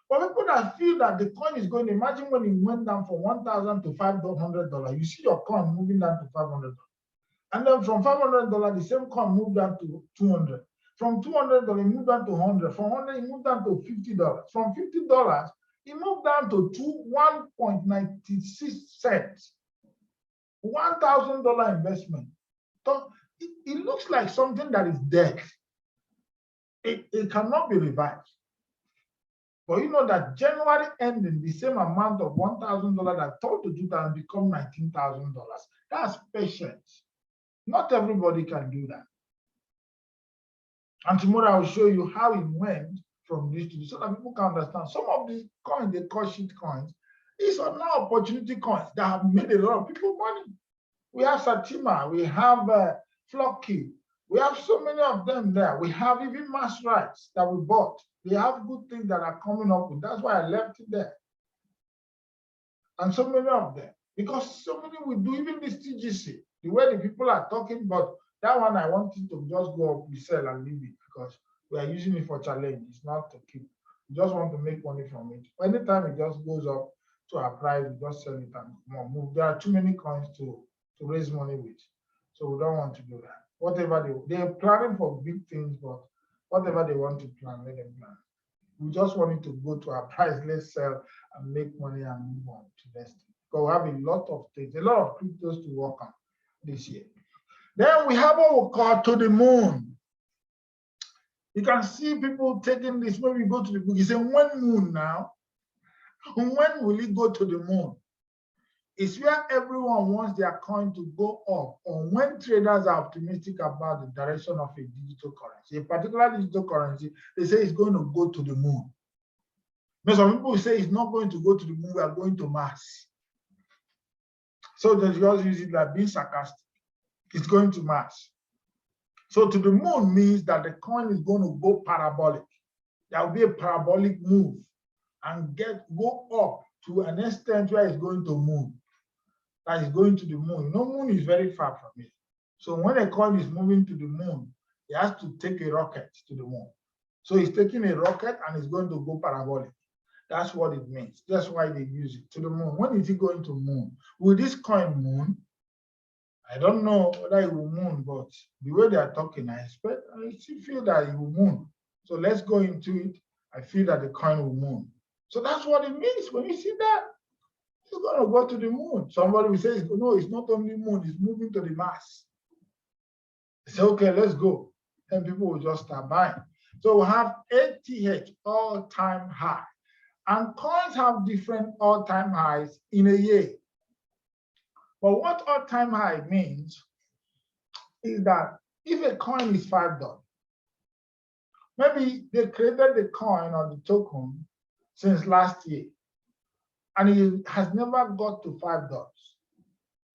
Speaker 1: But people that feel that the coin is going, imagine when it went down from $1,000 to $500, you see your coin moving down to $500. And then from $500, the same coin moved down to $200. From $200, it moved down to $100. From $100, it moved down to $50. From $50, it moved down to $1.96 cents. $1,000 investment. So it looks like something that is dead. It cannot be revived. But you know that January ending, the same amount of $1,000 that told to do that become $19,000. That's patience. Not everybody can do that. And tomorrow I will show you how it went from this to this so that people can understand. Some of these coins they call shit coins, these are now opportunity coins that have made a lot of people money. We have Satima, we have Flocky, we have so many of them there. We have even mass rights that we bought. They have good things that are coming up with. That's why I left it there. And so many of them. Because so many we do, even this TGC, the way the people are talking, but that one I wanted to just go up, we sell and leave it because we are using it for challenge. It's not to keep. We just want to make money from it. Anytime it just goes up to our price, we just sell it and move. There are too many coins to raise money with. So we don't want to do that. Whatever they're planning for big things, but whatever they want to plan, let them plan. We just want it to go to our price, let's sell and make money and move on to next thing. Because we have a lot of things, a lot of cryptos to work on this year. Then we have what we call to the moon. You can see people taking this when we go to the book. It's a one moon now. When will it go to the moon? It's where everyone wants their coin to go up, or when traders are optimistic about the direction of a digital currency, a particular digital currency, they say it's going to go to the moon. Now, some people say it's not going to go to the moon, we are going to Mars. So they just use it like being sarcastic. It's going to Mars. So to the moon means that the coin is going to go parabolic. There will be a parabolic move and go up to an extent where it's going to moon. That is going to the moon. No, moon is very far from it. So when a coin is moving to the moon, it has to take a rocket to the moon. So it's taking a rocket and it's going to go parabolic. That's what it means. That's why they use it to the moon. When is it going to moon? Will this coin moon? I don't know whether it will moon, but the way they are talking, I still feel that it will moon. So let's go into it. I feel that the coin will moon. So that's what it means when you see that. It's going to go to the moon. Somebody will say, no, it's not only moon, it's moving to the Mars. Say, okay, let's go. And people will just start buying. So we have ATH, all-time high. And coins have different all-time highs in a year. But what all-time high means is that if a coin is $5, maybe they created the coin or the token since last year, and it has never got to $5.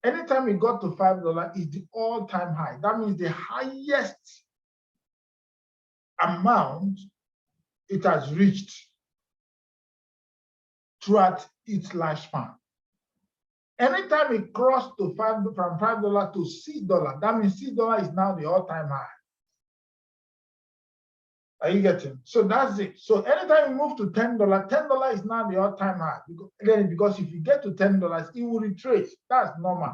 Speaker 1: Anytime it got to $5 is the all-time high. That means the highest amount it has reached throughout its lifespan. Anytime it crossed to from $5 to $6, that means $6 is now the all-time high. Are you getting? So that's it. So anytime you move to $10, $10 is now the all-time high. Because if you get to $10, it will retrace. That's normal.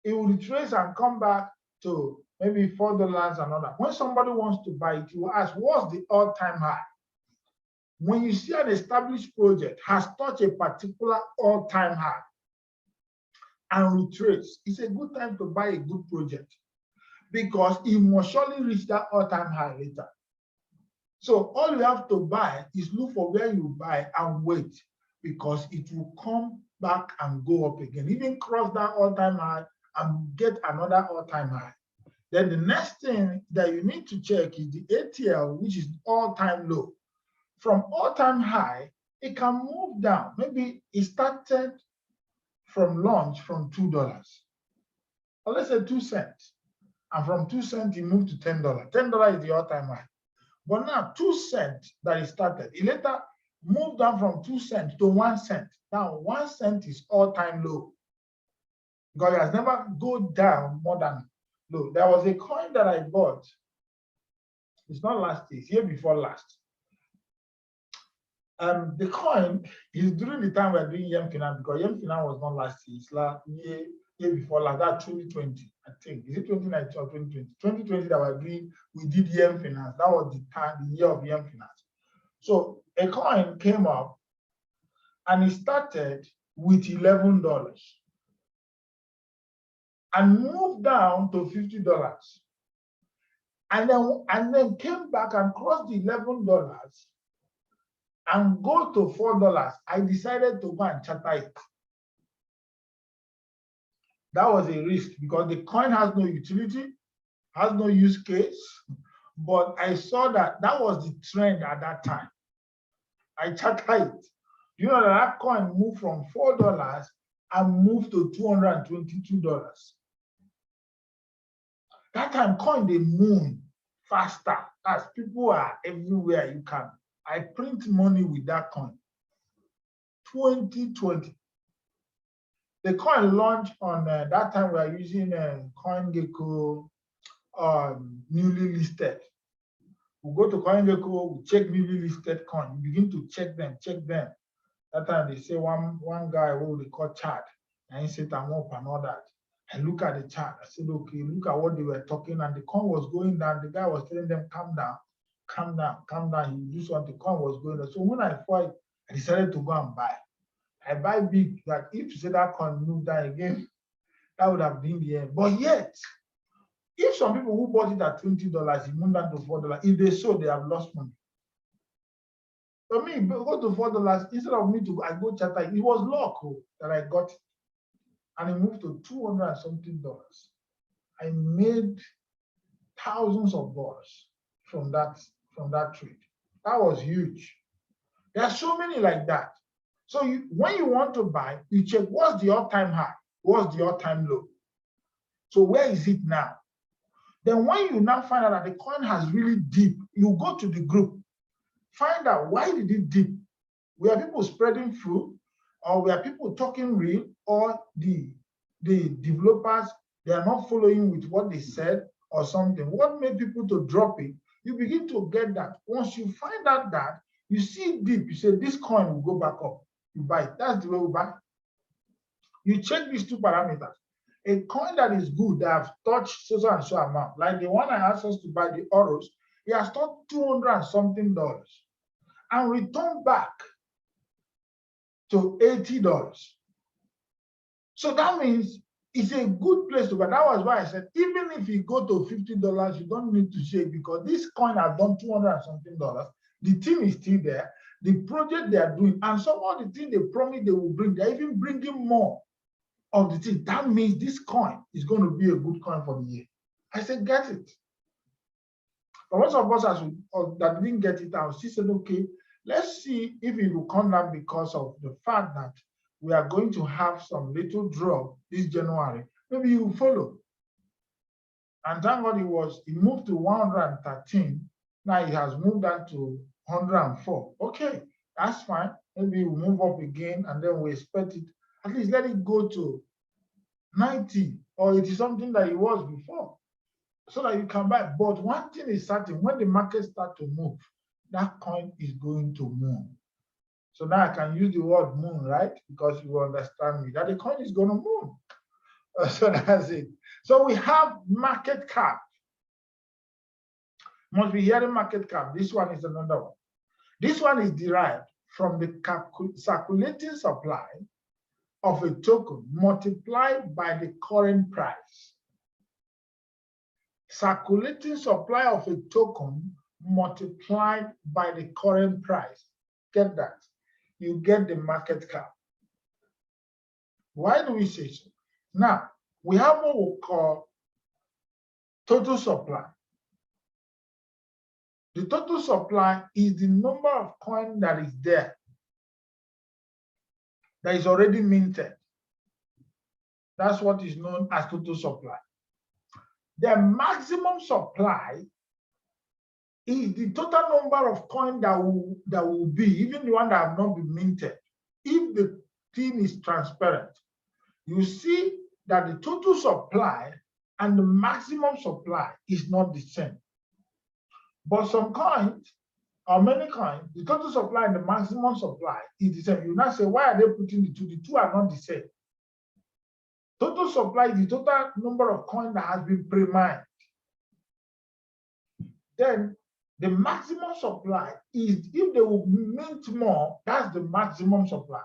Speaker 1: It will retrace and come back to maybe $4 and all that. When somebody wants to buy it, you will ask, what's the all-time high? When you see an established project has touched a particular all-time high and retrace, it's a good time to buy a good project because it must surely reach that all-time high later. So all you have to buy is look for where you buy and wait because it will come back and go up again, even cross that all-time high and get another all-time high. Then the next thing that you need to check is the ATL, which is all-time low. From all-time high, it can move down. Maybe it started from launch from $2, or let's say 2 cents. And from 2 cents, it moved to $10. $10 is the all-time high. But now 2 cents that it started, it later moved down from 2 cents to 1 cent. Now 1 cent is all-time low because it has never gone down more than low. There was a coin that I bought. It's not last year, it's year before last. The coin is during the time we are doing Yem Finance because Yem Finance was not last year. It's last year before last, that 2020, I think. Is it 2019 or 2020? 2020 that we did Yem Finance. That was the year of Yem Finance. So a coin came up and it started with $11 and moved down to $50 and then came back and crossed the $11 and go to $4. I decided to go and charter it. That was a risk because the coin has no utility, has no use case, but I saw that was the trend at that time. I chartered it. You know that coin moved from $4 and moved to $222. That time coin they move faster as people are everywhere you can. I print money with that coin. 2020. The coin launched on that time we are using CoinGecko newly listed. We go to CoinGecko, we check newly listed coin. We begin to check them. That time they say one guy who they call Chad, and he said I'm up and all that. I look at the chart. I said, okay, look at what they were talking, and the coin was going down. The guy was telling them, calm down, calm down, calm down. You do something, the coin was going down. So when I saw it, I decided to go and buy. I buy big, that if you say that coin moved down again, that would have been the end. But yet, if some people who bought it at $20, it moved down to $4, if they sold, they have lost money. For me, go to $4, instead of me to, I go charter, it was luck that I got it. And it moved to $200 and something. I made thousands of dollars from that trade. That was huge. There are so many like that. So when you want to buy, you check what's the all-time high, what's the all-time low. So where is it now? Then when you now find out that the coin has really dipped, you go to the group, find out why did it dip. Were people spreading fruit, or were people talking real, or the developers, they are not following with what they said or something? What made people to drop it? You begin to get that. Once you find out that, you see deep, you say this coin will go back up. You buy it. That's the way we buy. You check these two parameters. A coin that is good, that have touched so and so amount, like the one I asked us to buy, the Oros, it has touched $200 and something and returned back to $80. So that means it's a good place to buy. That was why I said, even if you go to $50, you don't need to shake, because this coin has done $200 and something. The team is still there. The project they are doing, and some of the things they promised they will bring, they're even bringing more of the thing. That means this coin is going to be a good coin for the year. I said, get it. But most of us that didn't get it, I was still said, okay, let's see if it will come down, because of the fact that we are going to have some little drop this January. Maybe you will follow. And thank God it moved to 113. Now it has moved down to 104. Okay, that's fine. Maybe we'll move up again, and then we expect it. At least let it go to 90, or it is something that it was before, so that you can buy. But one thing is certain, when the market starts to move, that coin is going to move. So now I can use the word moon, right? Because you understand me, that the coin is going to move. So that's it. So we have market cap. Must be hearing market cap. This one is another one. This one is derived from the circulating supply of a token multiplied by the current price. Circulating supply of a token multiplied by the current price. Get that? You get the market cap. Why do we say so? Now, we have what we call total supply. The total supply is the number of coin that is there, that is already minted. That's what is known as total supply. The maximum supply is the total number of coin that will be, even the one that have not been minted. If the thing is transparent, you see that the total supply and the maximum supply is not the same. But some coins, or many coins, the total supply and the maximum supply is the same. You now say, why are they putting the two? The two are not the same. Total supply is the total number of coins that has been pre-mined. Then the maximum supply is, if they will mint more, that's the maximum supply.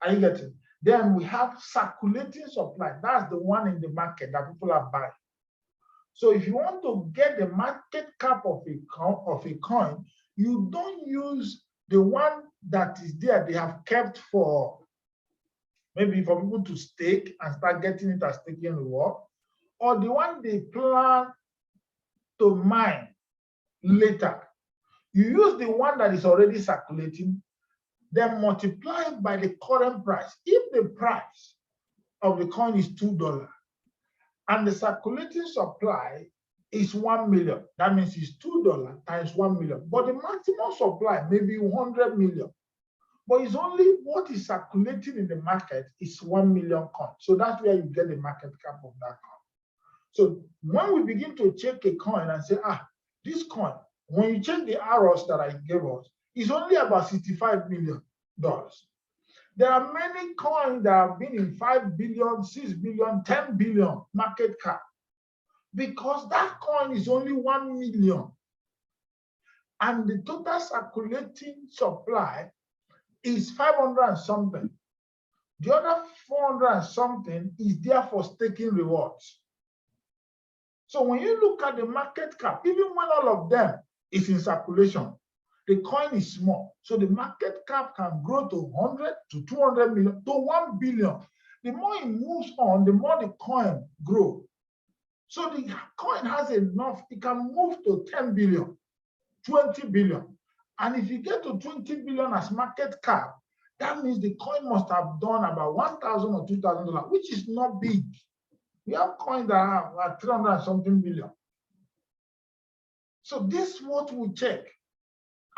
Speaker 1: Are you getting? Then we have circulating supply. That's the one in the market that people are buying. So if you want to get the market cap of a coin, you don't use the one that is there, they have kept for maybe for people to stake and start getting it as staking reward, or the one they plan to mine later. You use the one that is already circulating, then multiply it by the current price. If the price of the coin is $2 and the circulating supply is 1 million, that means it's $2 times 1 million. But the maximum supply may be 100 million. But it's only what is circulating in the market is 1 million coins. So that's where you get the market cap of that coin. So when we begin to check a coin and say, this coin, when you check the arrows that I gave us, it's only about $65 million. There are many coins that have been in 5 billion, 6 billion, 10 billion market cap because that coin is only 1 million. And the total circulating supply is 500 and something. The other 400 and something is there for staking rewards. So when you look at the market cap, even when all of them is in circulation, the coin is small. So the market cap can grow to 100 to 200 million to 1 billion. The more it moves on, the more the coin grows. So the coin has enough, it can move to 10 billion, 20 billion. And if you get to 20 billion as market cap, that means the coin must have done about $1,000 or $2,000, which is not big. We have coins that have like 300 and something billion. So this is what we check.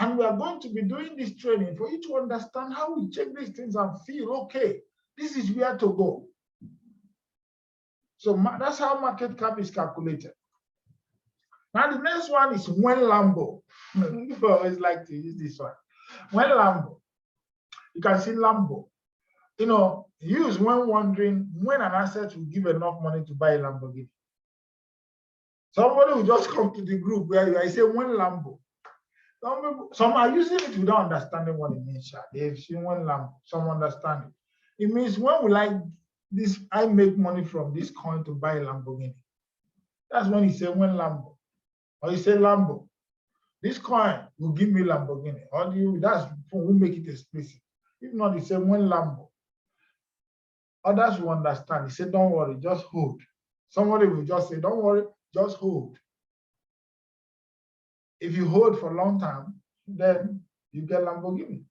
Speaker 1: And we are going to be doing this training for you to understand how we check these things and feel, okay, this is where to go. So that's how market cap is calculated. Now the next one is when Lambo. People always like to use this one. When Lambo, you can see Lambo. You know, use when wondering when an asset will give enough money to buy a Lamborghini. Somebody will just come to the group where I say when Lambo. Some are using it without understanding what it means. They've seen when Lambo, some understand it. It means when will I this I make money from this coin to buy a Lamborghini. That's when you say when Lambo. Or you say Lambo. This coin will give me Lamborghini. Or do you that's we make it explicit. If not, you say when Lambo. Others will understand. He said, don't worry, just hold. Somebody will just say, don't worry, just hold. If you hold for a long time, then you get Lamborghini.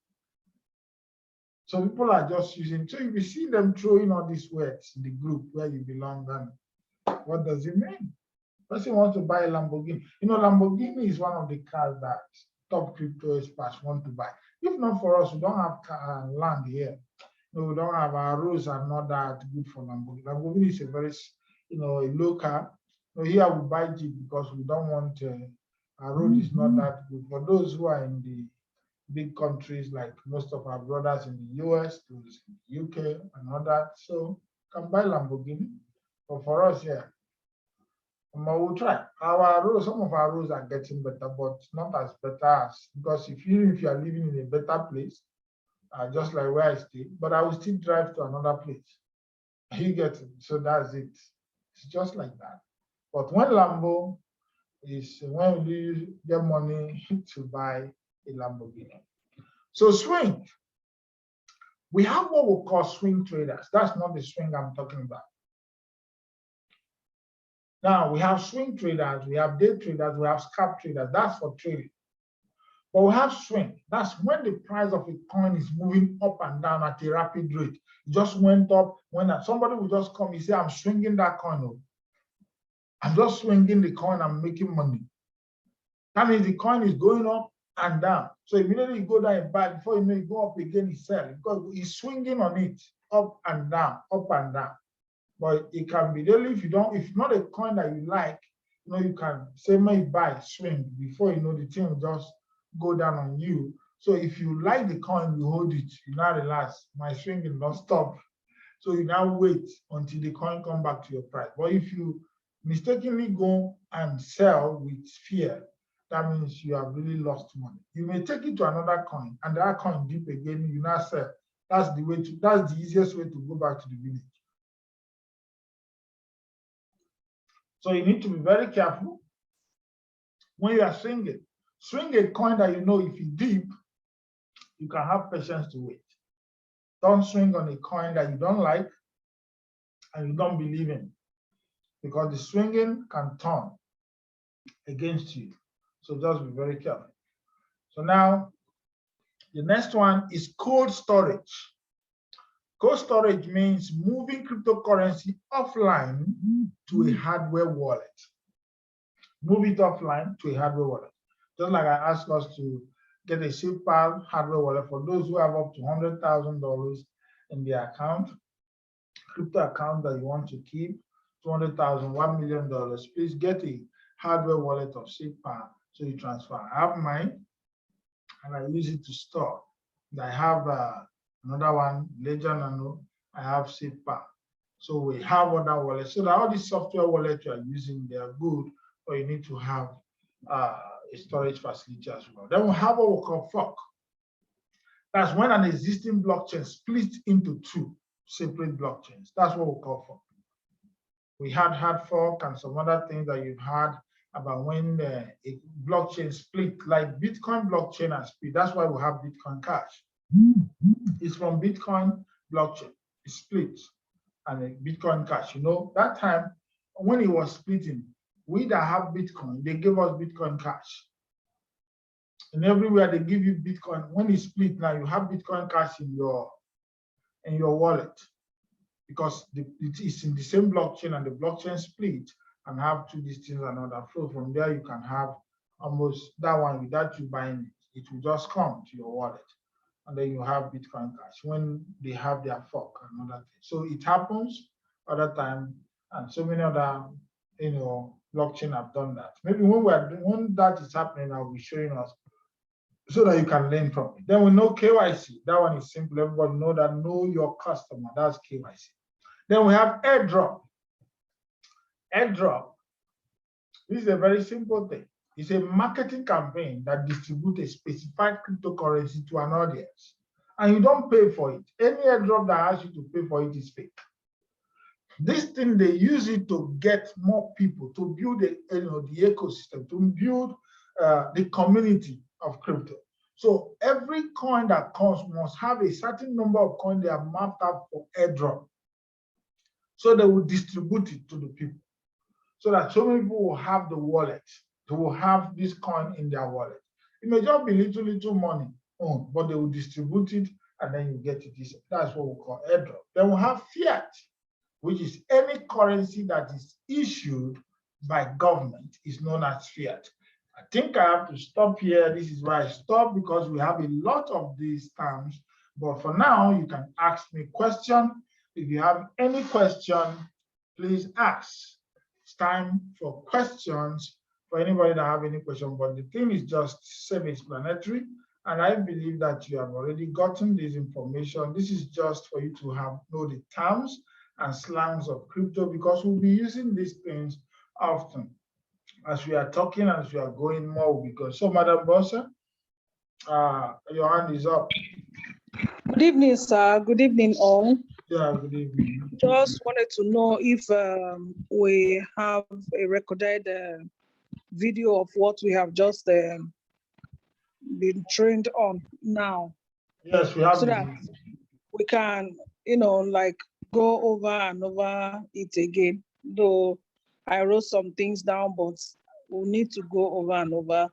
Speaker 1: So people are just using, so if you see them throwing all these words in the group where you belong, then what does it mean? Person wants to buy a Lamborghini. You know, Lamborghini is one of the cars that top crypto experts want to buy. If not for us, we don't have land here. No, we don't have our roads are not that good for Lamborghini. Lamborghini is a very, a low car. So here we buy Jeep because we don't want our road is not that good. For those who are in the big countries, like most of our brothers in the US, those in the UK, and all that, so can buy Lamborghini. But for us here, we'll try. Our roads, some of our roads are getting better, but not as better as because if you are living in a better place, just like where I stay, but I will still drive to another place. You get it. So that's it. It's just like that. But when Lambo is when you get money to buy a Lamborghini. So swing. We have what we call swing traders. That's not the swing I'm talking about. Now we have swing traders, we have day traders, we have scalp traders. That's for trading. But we have swing. That's when the price of a coin is moving up and down at a rapid rate. It just went up. When somebody will just come, he say, I'm swinging that coin over. I'm just swinging the coin, I'm making money. That means the coin is going up and down. So immediately you go down and buy, before you know you go up again, you sell. Because he's swinging on it, up and down, up and down. But it can be daily if it's not a coin that you like, you can say, may buy, swing. Before you know, the thing will just go down on you. So if you like the coin, you hold it, you now relax. My swing will not stop. So you now wait until the coin come back to your price. But if you mistakenly go and sell with fear, that means you have really lost money. You may take it to another coin, and that coin dip again, you now sell. That's the easiest way to go back to the village. So you need to be very careful when you are swinging. Swing a coin that you know if you dip, you can have patience to wait. Don't swing on a coin that you don't like and you don't believe in, because the swinging can turn against you. So just be very careful. So now, the next one is cold storage. Cold storage means moving cryptocurrency offline to a hardware wallet. Move it offline to a hardware wallet. Just like I asked us to get a SIPAL hardware wallet for those who have up to $100,000 in their account, crypto account that you want to keep, $200,000, $1 million, please get a hardware wallet of SIPAL so you transfer. I have mine and I use it to store. I have Another one, Ledger Nano, I have SafePal. So we have other wallets. So that all these software wallets you are using, they are good, but you need to have a storage facility as well. Then we have what we call fork. That's when an existing blockchain splits into two separate blockchains. That's what we call fork. We had hard fork and some other things that you've heard about when a blockchain split, like Bitcoin blockchain and split. That's why we have Bitcoin Cash. It's from Bitcoin blockchain. It splits and a Bitcoin Cash. You know, that time when it was splitting, we that have Bitcoin, they gave us Bitcoin Cash. And everywhere they give you Bitcoin. When it split now, you have Bitcoin Cash in your wallet because it is in the same blockchain and the blockchain split and have two distinct and another flow. From there, you can have almost that one without you buying it. It will just come to your wallet. And then you have Bitcoin Cash when they have their fork and other things. So it happens other time, and so many other blockchain have done that. Maybe when that is happening, I'll be showing us so that you can learn from it. Then we know KYC. That one is simple. Everybody know that. Know your customer. That's KYC. Then we have airdrop. Airdrop. This is a very simple thing. It's a marketing campaign that distributes a specified cryptocurrency to an audience, and you don't pay for it. Any airdrop that asks you to pay for it is fake. This thing, they use it to get more people, to build the ecosystem, to build the community of crypto. So every coin that comes must have a certain number of coins they have mapped out for airdrop. So they will distribute it to the people, so that so many people will have the wallet. They will have this coin in their wallet. It may just be little money, but they will distribute it and then you get it. That's what we call airdrop. Then we have fiat, which is any currency that is issued by government is known as fiat. I think I have to stop here. This is why I stop, because we have a lot of these terms. But for now, you can ask me questions. If you have any question, please ask. It's time for questions for anybody that have any question. But the thing is just self-explanatory, and I believe that you have already gotten this information. This is just for you to know the terms and slangs of crypto, because we'll be using these things often as we are talking, as we are going more. Because so, Madam Bossa, your hand is up.
Speaker 2: Good evening, sir. Good evening, all.
Speaker 1: Yeah, good evening.
Speaker 2: Just wanted to know if we have a recorded video of what we have just been trained on now.
Speaker 1: Yes, we have.
Speaker 2: So that we can, like go over and over it again. Though I wrote some things down, but we'll need to go over and over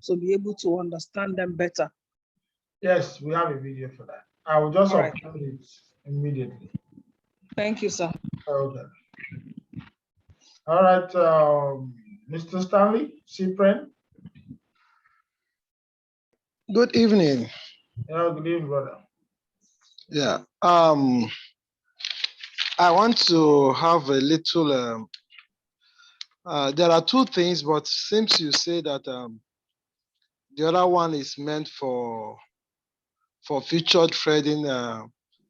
Speaker 2: to be able to understand them better.
Speaker 1: Yes, we have a video for that. I will just upload it immediately.
Speaker 2: Thank you, sir.
Speaker 1: Okay. All right, Mr. Stanley, Cyprian.
Speaker 3: Good evening.
Speaker 1: Yeah, good evening, brother.
Speaker 3: Yeah. I want to have a little. There are two things, but since you say that the other one is meant for featured trading,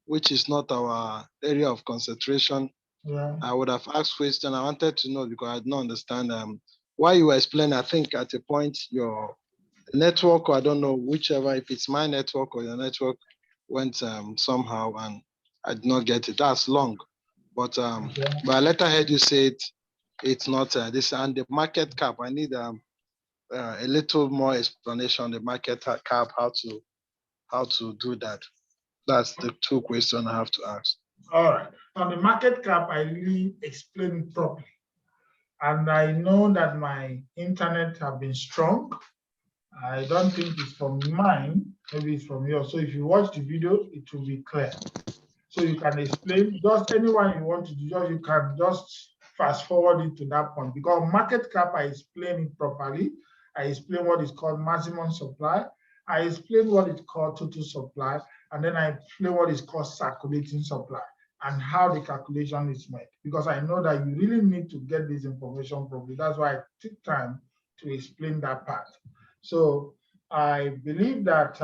Speaker 3: which is not our area of concentration.
Speaker 1: Yeah.
Speaker 3: I would have asked question. I wanted to know because I did not understand why you were explaining. I think at a point your network, or I don't know, whichever, if it's my network or your network, went somehow and I did not get it. That's long. But but I later heard you say it's not this, and the market cap. I need a little more explanation on the market cap, how to do that. That's the two questions I have to ask.
Speaker 1: All right. On the market cap, I really explained properly. And I know that my internet have been strong. I don't think it's from mine, maybe it's from yours. So if you watch the video, it will be clear. So you can explain, just anyone you want to do, you can just fast forward it to that point. Because market cap, I explain it properly. I explain what is called maximum supply. I explain what is called total supply. And then I explain what is called circulating supply and how the calculation is made. Because I know that you really need to get this information properly. That's why I took time to explain that part. So I believe that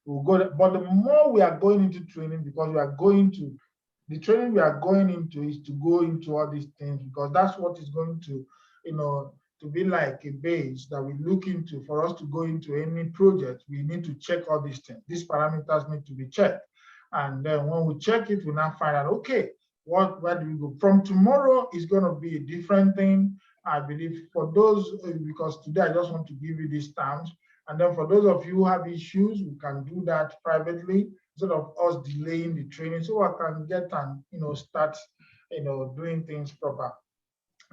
Speaker 1: we'll go there. But the more we are going into training, because we are going to, the training we are going into is to go into all these things, because that's what is going to, to be like a base that we look into. For us to go into any project, we need to check all these things. These parameters need to be checked. And then when we check it, we now find out, okay, where do we go? From tomorrow is going to be a different thing. I believe for those, because today I just want to give you these terms. And then for those of you who have issues, we can do that privately instead of us delaying the training, so I can get and start doing things proper.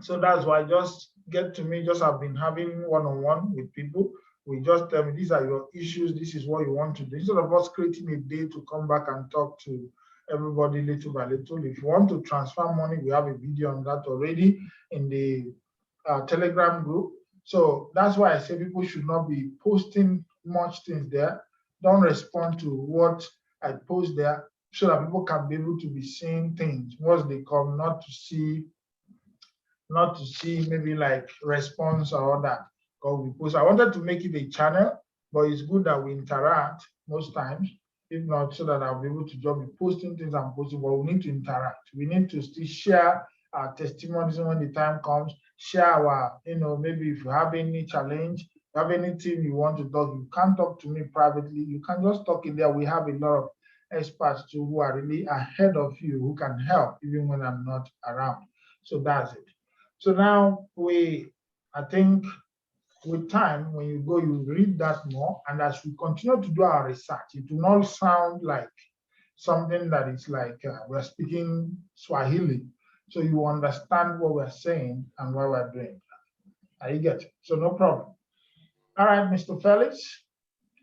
Speaker 1: So that's why just get to me. Just have been having one-on-one with people. We just tell me these are your issues. This is what you want to do. Instead of us creating a day to come back and talk to everybody little by little. If you want to transfer money, we have a video on that already in the Telegram group. So that's why I say people should not be posting much things there. Don't respond to what I post there, so that people can be able to be seeing things once they come, not to see maybe like response or all that. Because we post. I wanted to make it a channel, but it's good that we interact most times. If not, so that I'll be able to just be posting things and posting, but we need to interact. We need to still share our testimonies when the time comes, share our, maybe if you have any challenge, you have anything you want to talk, you can't talk to me privately, you can just talk in there. We have a lot of experts too who are really ahead of you, who can help even when I'm not around. So that's it. So now I think with time, when you go, you read that more. And as we continue to do our research, it will not sound like something that is like we're speaking Swahili. So you understand what we're saying and what we're doing. You get it? So no problem. All right, Mr. Felix,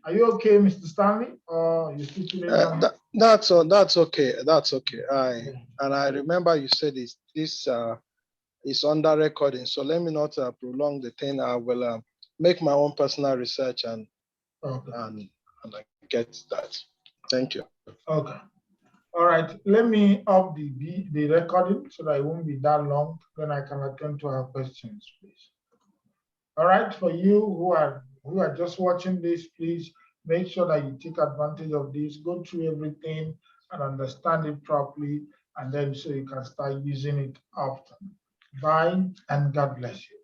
Speaker 1: are you okay, Mr. Stanley? Or you still feeling
Speaker 3: that's okay. That's okay. And I remember you said this is under recording. So let me not prolong the thing. I will make my own personal research and I get that. Thank you.
Speaker 1: Okay. All right. Let me up the recording so that it won't be that long. Then I can attend to our questions, please. All right. For you who are just watching this, please make sure that you take advantage of this. Go through everything and understand it properly, and then so you can start using it often. Bye, and God bless you.